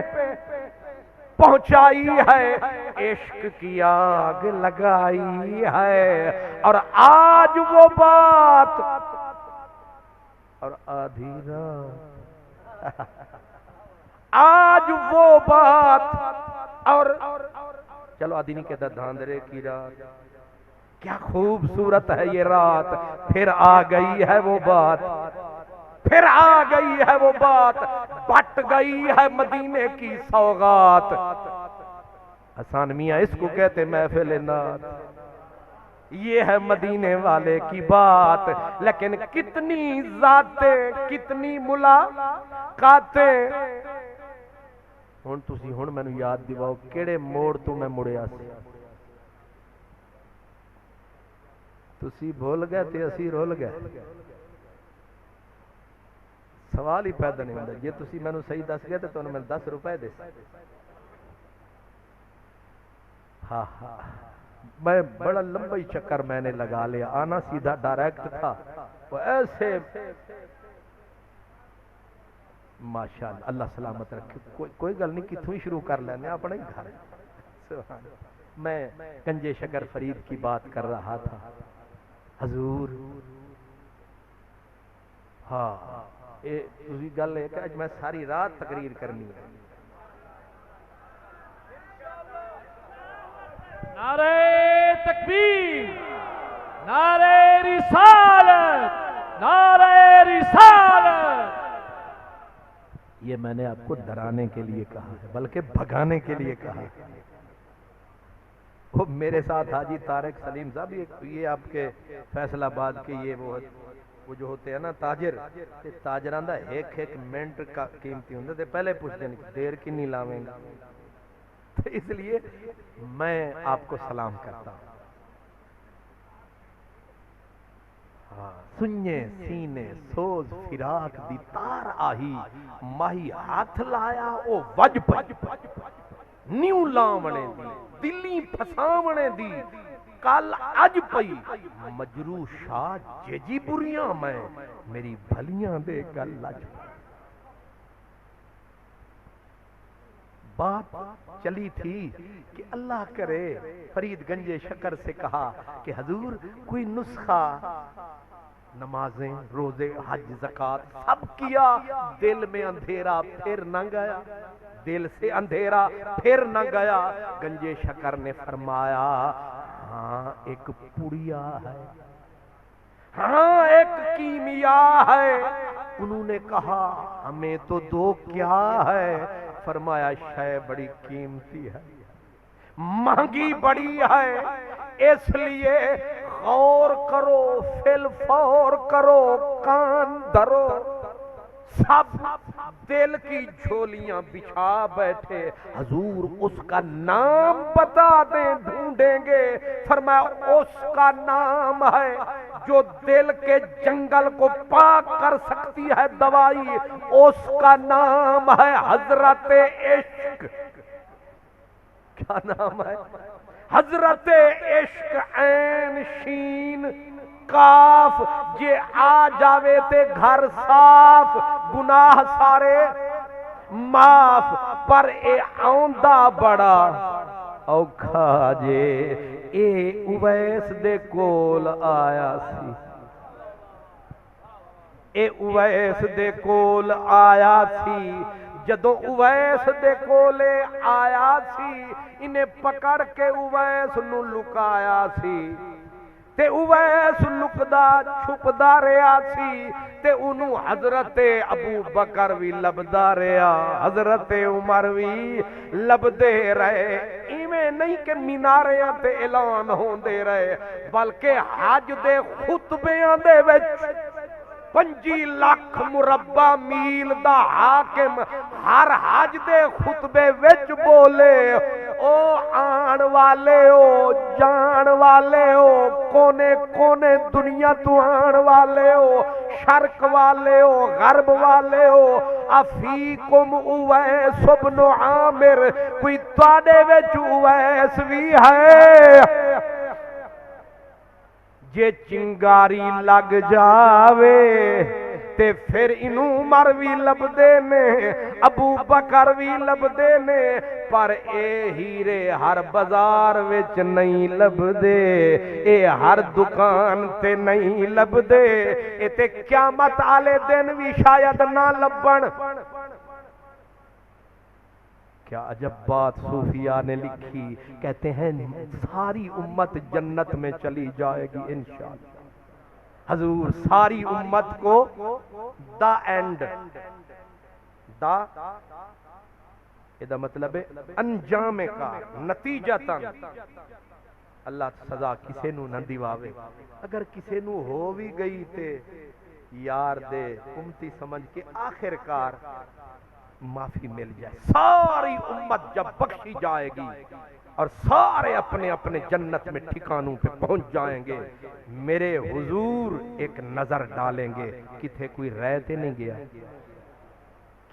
پہنچائی ہے عشق کی آگ لگائی ہے اور آج وہ بات اور آدھی رات آج وہ بات اور چلو آدھی نہیں کہتا دھاندرے کی رات کیا خوبصورت ہے یہ رات پھر آ گئی ہے وہ بات پھر آ گئی ہے وہ بات بٹ گئی ہے مدینے کی سوغات حسان میاں اس کو کہتے محفل نات یہ ہے مدینے والے کی بات لیکن کتنی ذاتیں کتنی ملاقاتیں ہن تسی ہن مینوں یاد دیواؤ کیڑے موڑ تو میں مڑیا سی تسی بھول گئے تے اسی رول گئے سوال ہی پیدا نہیں ہوتا جی تسی مینوں صحیح دس گئے تے تانوں میں 10 روپے دے ہاں ہاں میں بڑا لمبا ہی چکر میں نے لگا لیا آنا سیدھا ڈائریکٹ تھا وہ ایسے ماشاءاللہ اللہ سلامت رکھے کوئی گل نہیں کتوں ہی شروع کر لینے اپنا ہی گھر میں گنجے شکر فرید کی بات کر رہا تھا حضور ہاں یہ گل ہے کہ میں ساری رات تقریر کرنی ہے نعرہ تکبیر نعرہ رسالت نعرہ رسالت یہ میں نے آپ کو ڈرانے کے لیے کہا ہے بلکہ بھگانے کے لیے کہا ہے وہ میرے ساتھ حاجی طارق سلیم صاحب یہ آپ کے فیصل آباد کے یہ وہ جو ہوتے ہیں نا تاجر تاجران دا ایک منٹ کا قیمتی ہوندے تھے پہلے پوچھتے ہیں دیر کی نہیں لاویں گا تو اس لیے میں آپ کو سلام کرتا ہوں سنجے سینے سوز فراق دی تار آہی ماہی ہاتھ لایا او وج پج نیو لامنے دی دلی پھسامنے دی کل اج پئی مجرو شاہ جیجی بریاں میں میری بھلیاں دے گل لج بات چلی تھی کہ اللہ کرے فرید گنج شکر سے کہا کہ حضور کوئی نسخہ نمازیں روزے حج زکات سب کیا دل میں اندھیرا پھر نہ گیا دل سے اندھیرا پھر نہ گیا گنج شکر نے فرمایا ہاں ایک پڑیا ہے ہاں ایک کیمیا ہے انہوں نے کہا ہمیں تو دو کیا ہے فرمایا شے بڑی قیمتی ہے مہنگی بڑی ہے اس لیے غور کرو فل فور کرو کان دھرو سب دل کی جھولیاں بچھا بیٹھے حضور اس کا نام بتا دیں ڈھونڈیں گے فرمایا اس کا نام ہے جو دل کے جنگل کو پاک کر سکتی ہے دوائی اس کا نام ہے حضرت عشق کیا نام ہے حضرت عشق عین شین کاف یہ آ جاوے تے گھر صاف گناہ سارے معاف پر اے آندہ بڑا اوکھا جے اے اویس دے کول آیا سی اے اویس دے کول آیا سی جدو اویس دے کولے آیا سی انہیں پکڑ کے اویس نو لکایا سی تے اویس لکدا چھپدا رہیا سی تے انہوں حضرت ابو بکر بھی لبدا رہیا حضرت عمر بھی لبدے رہے ایمیں نہیں کہ میناریاں تے اعلان ہوندے رہے بلکہ حج دے خطبیاں دے وچ 25 لاکھ مربع میل دا حاکم ہر حج دے خطبے وچ بولے او آن والے ہو جان والے ہو کونے کونے دنیا تو آن والے ہو شرق والے ہو غرب والے ہو افیکم اویس بن عامر کوئی تواڈے وچ اویس بھی ہے جے چنگاری لگ جاوے تے پھر انہوں عمر بھی لبدے نے ابو بکر بھی لبدے نے پر اے ہیرے ہر بازار وچ نہیں لبدے اے ہر دکان تے نہیں لبدے اے تے قیامت آلے دن بھی شاید نہ لبن کیا عجب بات صوفیاء نے لکھی کہتے ہیں ساری امت جنت میں چلی جائے گی انشاءاللہ حضور ساری امت کو دا اینڈ دا یہ مطلب ہے انجام کا نتیجہ اللہ سزا کسے نو نہ دیواوے اگر کسے نو ہو بھی گئی تے یار دے امتی سمجھ کے آخر کار معافی مل جائے ساری امت جب بخشی جائے گی اور سارے اپنے اپنے جنت میں ٹھکانوں پہ پہنچ جائیں گے میرے حضور ایک نظر ڈالیں گے کتھے کوئی رہتے نہیں گیا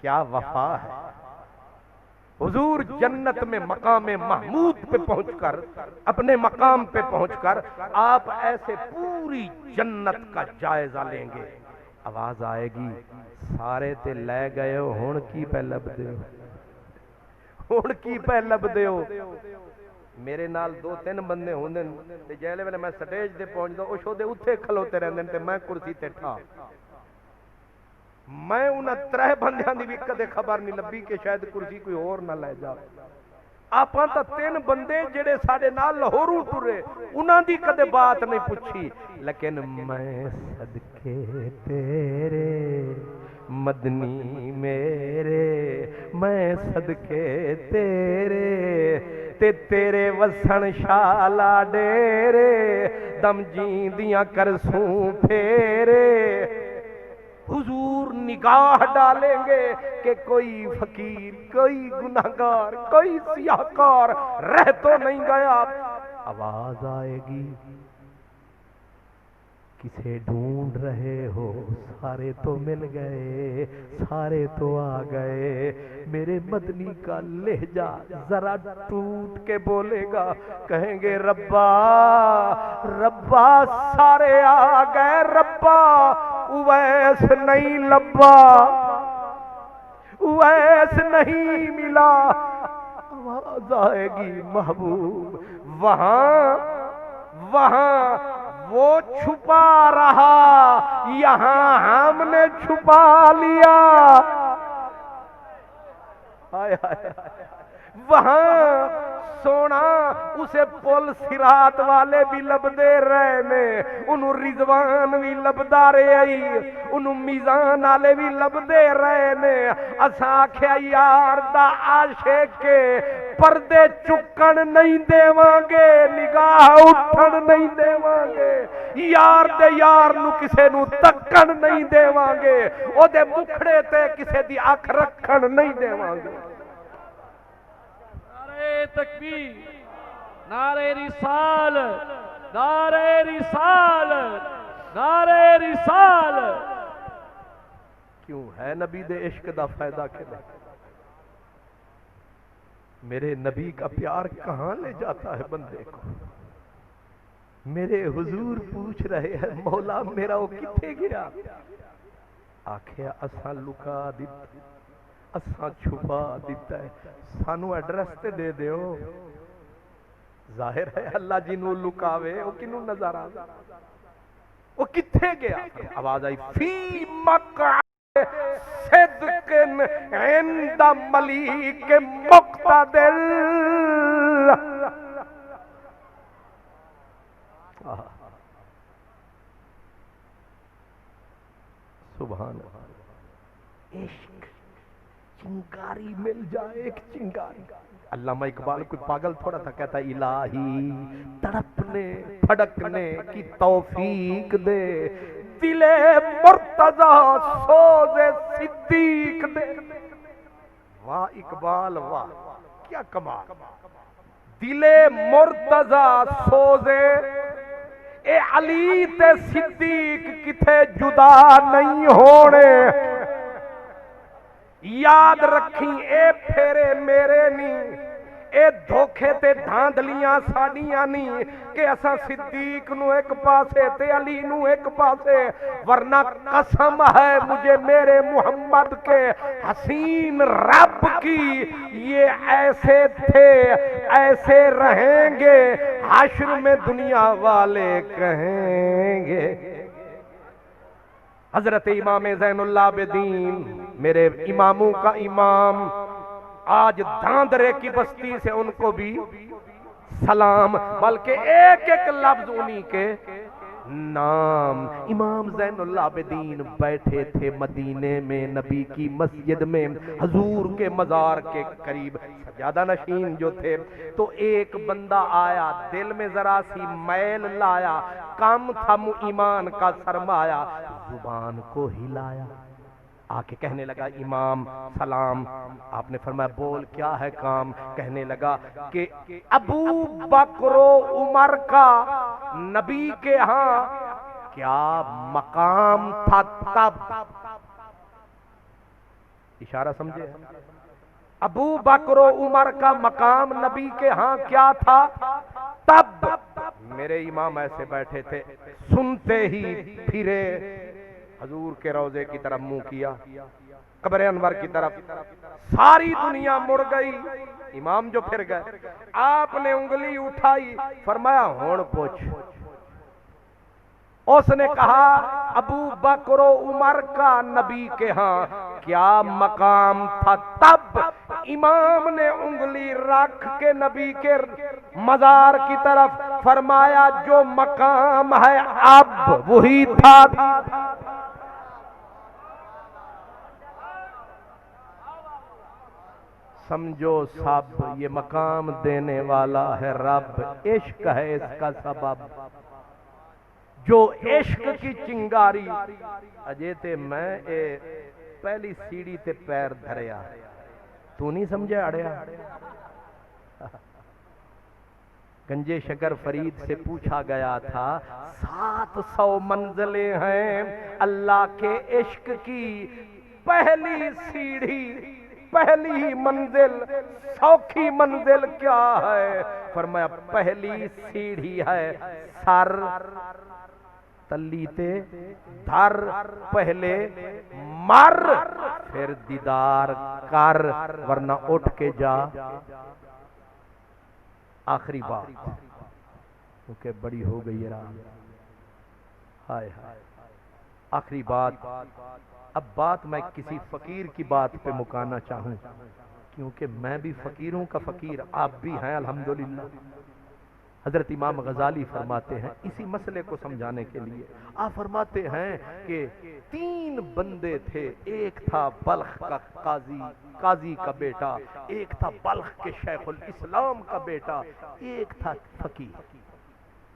کیا وفا ہے حضور جنت میں مقام محمود پہ پہنچ کر اپنے مقام پہ پہنچ کر آپ ایسے پوری جنت کا جائزہ لیں گے آواز آئے گی سارے تے لے گئے ہو ہون کی پہ لب دے ہو ہون کی پہ لب دے ہو میرے نال 2-3 بندے ہوندے تے جیلے ویلے میں سٹیج دے پہنچ دا او شو دے اتھے کھلوتے رہندے تے میں کرسی تے ٹھا میں انہاں 3 بندیاں دی بھی کدے خبر نہیں لبی کہ شاید کرسی کوئی اور نہ لے جا آپاں تا 3 بندے جڑے ساڈے نال لاہوروں ٹرے انہاں دی کدے بات نہیں پوچھی لیکن میں صدقے تیرے مدنی میرے میں صدقے تیرے تے تیرے وسن شالا ڈیرے دم جیندیاں کرسوں پھیرے حضور نگاہ ڈالیں گے کہ کوئی فقیر کوئی گناہگار کوئی سیاہکار رہ تو نہیں گیا آواز آئے گی کسے ڈھونڈ رہے ہو سارے تو مل گئے، سارے تو آ گئے۔ میرے مدنی کا لہجہ ذرا ٹوٹ کے بولے گا، کہیں گے ربا ربا سارے آ گئے، ربا اویس نہیں لبا، اویس نہیں ملا۔ آواز آئے گی محبوب وہاں وہاں وہ چھپا رہا، یہاں ہم نے چھپا لیا۔ ہائے ہائے وہاں سونا اسے پل سرات والے بھی لبدے رہے نے، انہوں رضوان بھی لبدا رہے، انہوں میزان والے بھی لبدے رہے نے۔ اساں آکھیا یار دا عاشق کے پردے چکن نہیں دیواں گے، نگاہ اٹھن نہیں دیواں گے، یار دے یار نو کسے نو تکن نہیں دیواں گے، او دے مکھڑے تے کسے دی اکھ رکھن نہیں دیواں گے۔ نعرہ تکبیر، نعرہ رسالت، نعرہ رسالت، نعرہ رسالت۔ کیوں ہے نبی دے عشق دا فائدہ کہ نہیں؟ میرے نبی کا پیار کہاں لے جاتا ہے بندے کو؟ میرے حضور پوچھ رہے ہیں مولا میرا وہ کتے گیا؟ آکھیا اساں لکا دیتا، اساں چھپا دیتا ہے، سانو ایڈریس تے دے دیو۔ ظاہر ہے اللہ جنوں لکاوے وہ کنوں نظر آ، وہ کتھے گیا؟ آواز آئی فی مقعد صدق عند ملیک مقتدر۔ سبحان اللہ، عشق چنگاری مل جائے، ایک چنگاری۔ علامہ اقبال کوئی پاگل تھوڑا تھا، کہتا ہے الہی تڑپنے پھڑکنے کی توفیق دے، دل مرتضی سوز صدیق دے۔ واہ اقبال واہ، کیا کمال! دل مرتضی سوز اے علی تے صدیق کتھے جدا نہیں ہونے۔ یاد رکھیں اے پھیرے میرے نہیں، اے دھوکھے تے دھاندلیاں ساڑیاں نہیں کہ اساں صدیق نو ایک پاسے تے علی نو ایک پاسے، ورنہ قسم ہے مجھے میرے محمد کے حسین رب کی، یہ ایسے تھے ایسے رہیں گے، حشر میں دنیا والے کہیں گے۔ حضرت امام زین العابدین میرے اماموں کا امام، آج دھاندرے کی بستی سے ان کو بھی سلام، بلکہ ایک ایک لفظ انہی کے نام۔ امام زین العابدین بیٹھے تھے مدینے میں نبی کی مسجد میں، حضور کے مزار کے قریب سجادہ نشین جو تھے، تو ایک بندہ آیا، دل میں ذرا سی میل لایا، کم تھا ایمان کا سرمایا، زبان کو ہلایا، آکے کہنے لگا امام سلام۔ آپ نے فرمایا بول کیا ہے کام؟ کہنے لگا کہ ابو بکر و عمر کا نبی کے ہاں کیا مقام تھا تب؟ اشارہ سمجھے؟ ابو بکر و عمر کا مقام نبی کے ہاں کیا تھا تب؟ میرے امام ایسے بیٹھے تھے، سنتے ہی پھرے حضور کے روضے کی طرف منہ کیا، قبر انور کی طرف، ساری دنیا مڑ گئی، امام جو پھر گئے، آپ نے انگلی اٹھائی، فرمایا ہون پوچھ۔ اس نے کہا ابو بکر و عمر کا نبی کے ہاں کیا مقام تھا تب؟ امام نے انگلی رکھ کے نبی کے مزار کی طرف فرمایا جو مقام ہے اب وہی تھا۔ سمجھو سب یہ مقام دینے والا ہے رب، عشق ہے اس کا سبب، جو عشق کی چنگاری اجے تے میں پہلی سیڑھی تے پیر دھریا، تو نہیں سمجھے اڑیا؟ گنج شکر فرید سے پوچھا گیا تھا 700 منزلیں ہیں اللہ کے عشق کی، پہلی سیڑھی، پہلی منزل، 100 منزل کیا ہے؟ فرمایا پہلی سیڑھی ہے سر تلیتے دھر، پہلے مر پھر دیدار کر ورنہ اٹھ کے جا۔ آخری بات کیونکہ بڑی ہو گئی ہے رات، ہائے ہائے، آخری بات۔ اب بات میں کسی فقیر کی بات پہ مکانا چاہوں، کیونکہ میں بھی فقیروں کا فقیر، آپ بھی ہیں الحمدللہ۔ حضرت امام غزالی فرماتے ہیں اسی مسئلے کو سمجھانے کے لیے، آپ فرماتے ہیں کہ 3 بندے تھے، ایک تھا بلخ کا قاضی کا بیٹا، ایک تھا بلخ کے شیخ الاسلام کا بیٹا، ایک تھا فقیر۔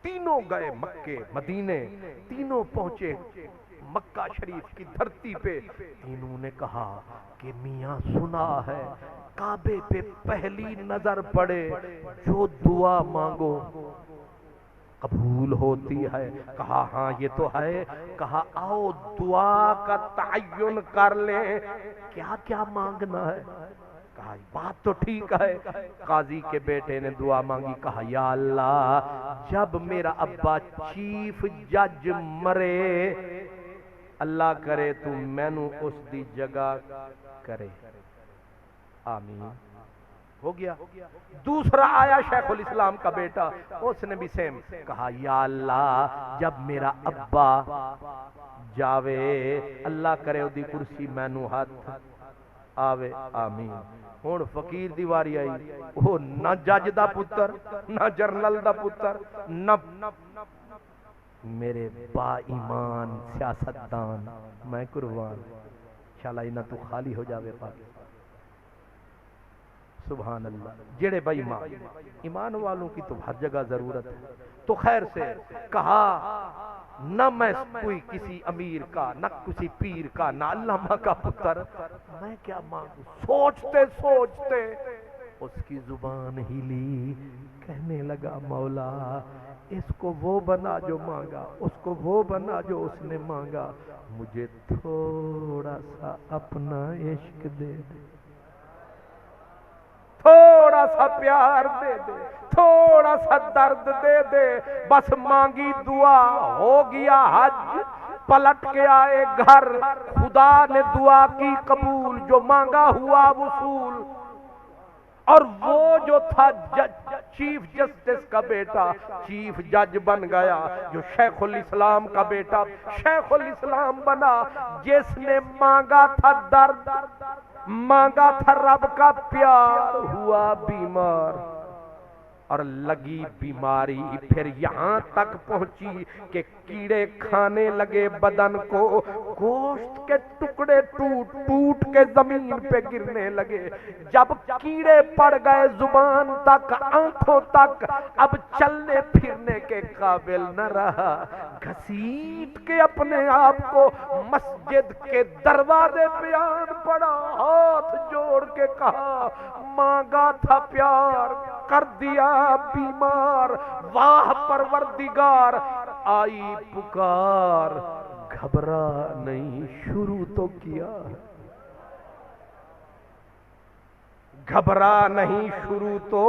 تینوں گئے مکے مدینے، تینوں پہنچے مکہ شریف کی دھرتی پہ، تینوں نے کہا کہ میاں سنا ہے کعبے پہ پہلی نظر پڑے جو دعا مانگو قبول ہوتی ہے۔ کہا ہاں یہ تو ہے، کہا آؤ دعا کا تعین کر لیں، کیا کیا مانگنا ہے؟ کہا بات تو ٹھیک ہے۔ قاضی کے بیٹے نے دعا مانگی، کہا یا اللہ جب میرا ابا چیف جج مرے، اللہ کرے تو میں نو اس دی جگہ کرے، آمین۔ ہو گیا۔ دوسرا آیا شیخ الاسلام کا بیٹا، اس نے بھی سیم کہا یا اللہ جب میرا ابا جاوے، اللہ کرے دی کرسی میں نو ہاتھ آوے، آمین۔ ہون فقیر دی واری آئی، وہ نہ جج دا پتر، نہ جرنل دا پتر، نہ میرے با ایمان سیاستدان، میں قربان انشاءاللہ انہاں تو خالی ہو جاوے پاکستان۔ سبحان اللہ، جڑے بھائی ایمان والوں کی تو ہر جگہ ضرورت ہے۔ تو خیر سے کہا نہ میں کوئی کسی امیر کا، نہ کسی پیر کا، نہ علامہ کا پتر، میں کیا مانگوں؟ سوچتے سوچتے اس کی زبان ہلی، کہنے لگا مولا اس کو وہ بنا جو مانگا، اس کو وہ بنا جو اس نے مانگا، مجھے تھوڑا سا اپنا عشق دے دے، تھوڑا سا پیار دے دے، تھوڑا سا درد دے دے، بس مانگی دعا ہو گیا حج، پلٹ کے آئے گھر، خدا نے دعا کی قبول، جو مانگا ہوا وصول۔ اور وہ جو تھا چیف جسٹس کا بیٹا، چیف جج بن گیا، جو شیخ الاسلام کا بیٹا شیخ الاسلام بنا، جس نے مانگا تھا درد، مانگا تھا رب کا پیار، ہوا بیمار اور لگی بیماری، پھر یہاں تک پہنچی کہ کیڑے کھانے لگے بدن کو، گوشت کے ٹکڑے ٹوٹ ٹوٹ کے زمین پہ گرنے لگے، جب کیڑے پڑ گئے زبان تک، آنکھوں تک، اب چلنے پھرنے کے قابل نہ رہا، گھسیٹ کے اپنے آپ کو مسجد کے دروازے پہ آن پڑا، ہاتھ جوڑ کے کہا مانگا تھا پیار، کر دیا بیمار، واہ پروردگار، آئی پکار، گھبرا نہیں شروع تو کیا، گھبرا نہیں شروع تو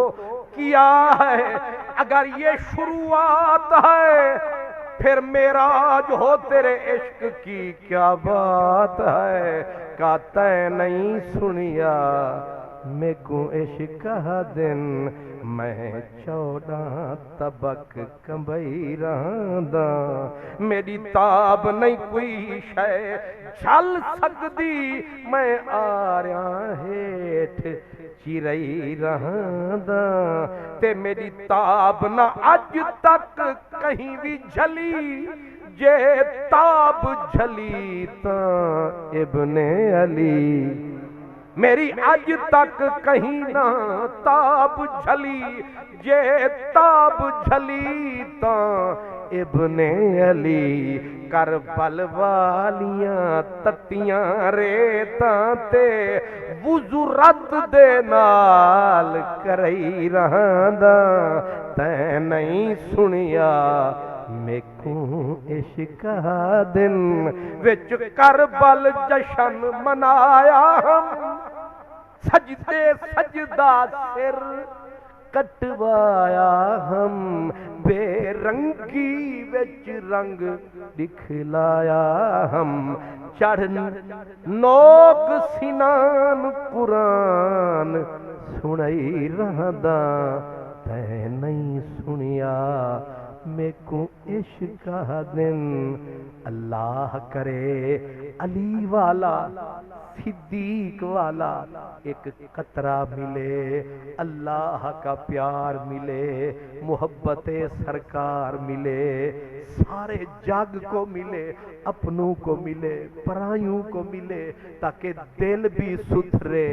کیا ہے، اگر یہ شروعات ہے پھر معراج ہو تیرے عشق کی کیا بات ہے، کہتا ہے نہیں سنیا میں کو عشق کا دن، میں 14 طبق کمبئی رہندا، میری تاب نہیں کوئی شے جھل سکدی، میں آریاں ہیٹھ چرئی رہندا، تے میری تاب نہ اج تک کہیں بھی جھلی، جے تاب جھلی تاں ابن علی، میری اج تک کہیں نہ تاب جھلی، جے تاب جھلی تاں ابن علی کربل والیاں تتیاں ریتاں تے وضو رت دے نال کرئی رہاندا تے نہیں سنیا میکوں عشق دن وچ کربل جشن منایا ہم سجدے سجدہ سر کٹوایا ہم بے رنگی وچ رنگ دکھلایا ہم چڑھ نوک سنان قرآن سنائی رہداں تے نہیں سنیا میکوں عشق دن اللہ کرے علی والا صدیق والا ایک قطرہ ملے اللہ کا پیار ملے محبت سرکار ملے سارے جگ کو ملے اپنوں کو ملے پرائیوں کو ملے تاکہ دل بھی ستھرے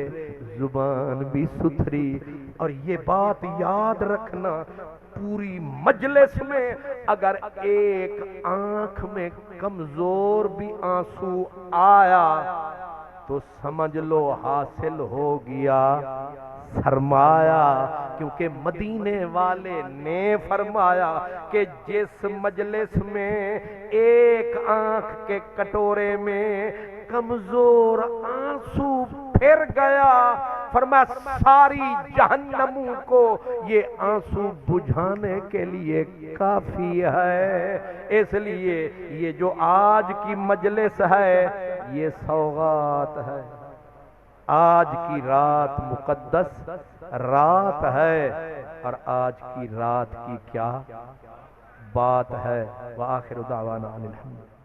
زبان بھی ستھری اور یہ بات یاد رکھنا پوری مجلس میں اگر ایک آنکھ میں کمزور بھی آنسو آیا تو سمجھ لو حاصل ہو گیا سرمایہ کیونکہ مدینے والے نے فرمایا کہ جس مجلس میں ایک آنکھ کے کٹورے میں کمزور آنسو پھر گیا فرمایا ساری جہنموں کو یہ آنسو بجھانے کے لیے کافی ہے اس لیے یہ جو آج کی مجلس ہے یہ سوغات ہے آج کی رات مقدس رات ہے اور آج کی رات کی کیا بات ہے وآخر دعوانا الحمد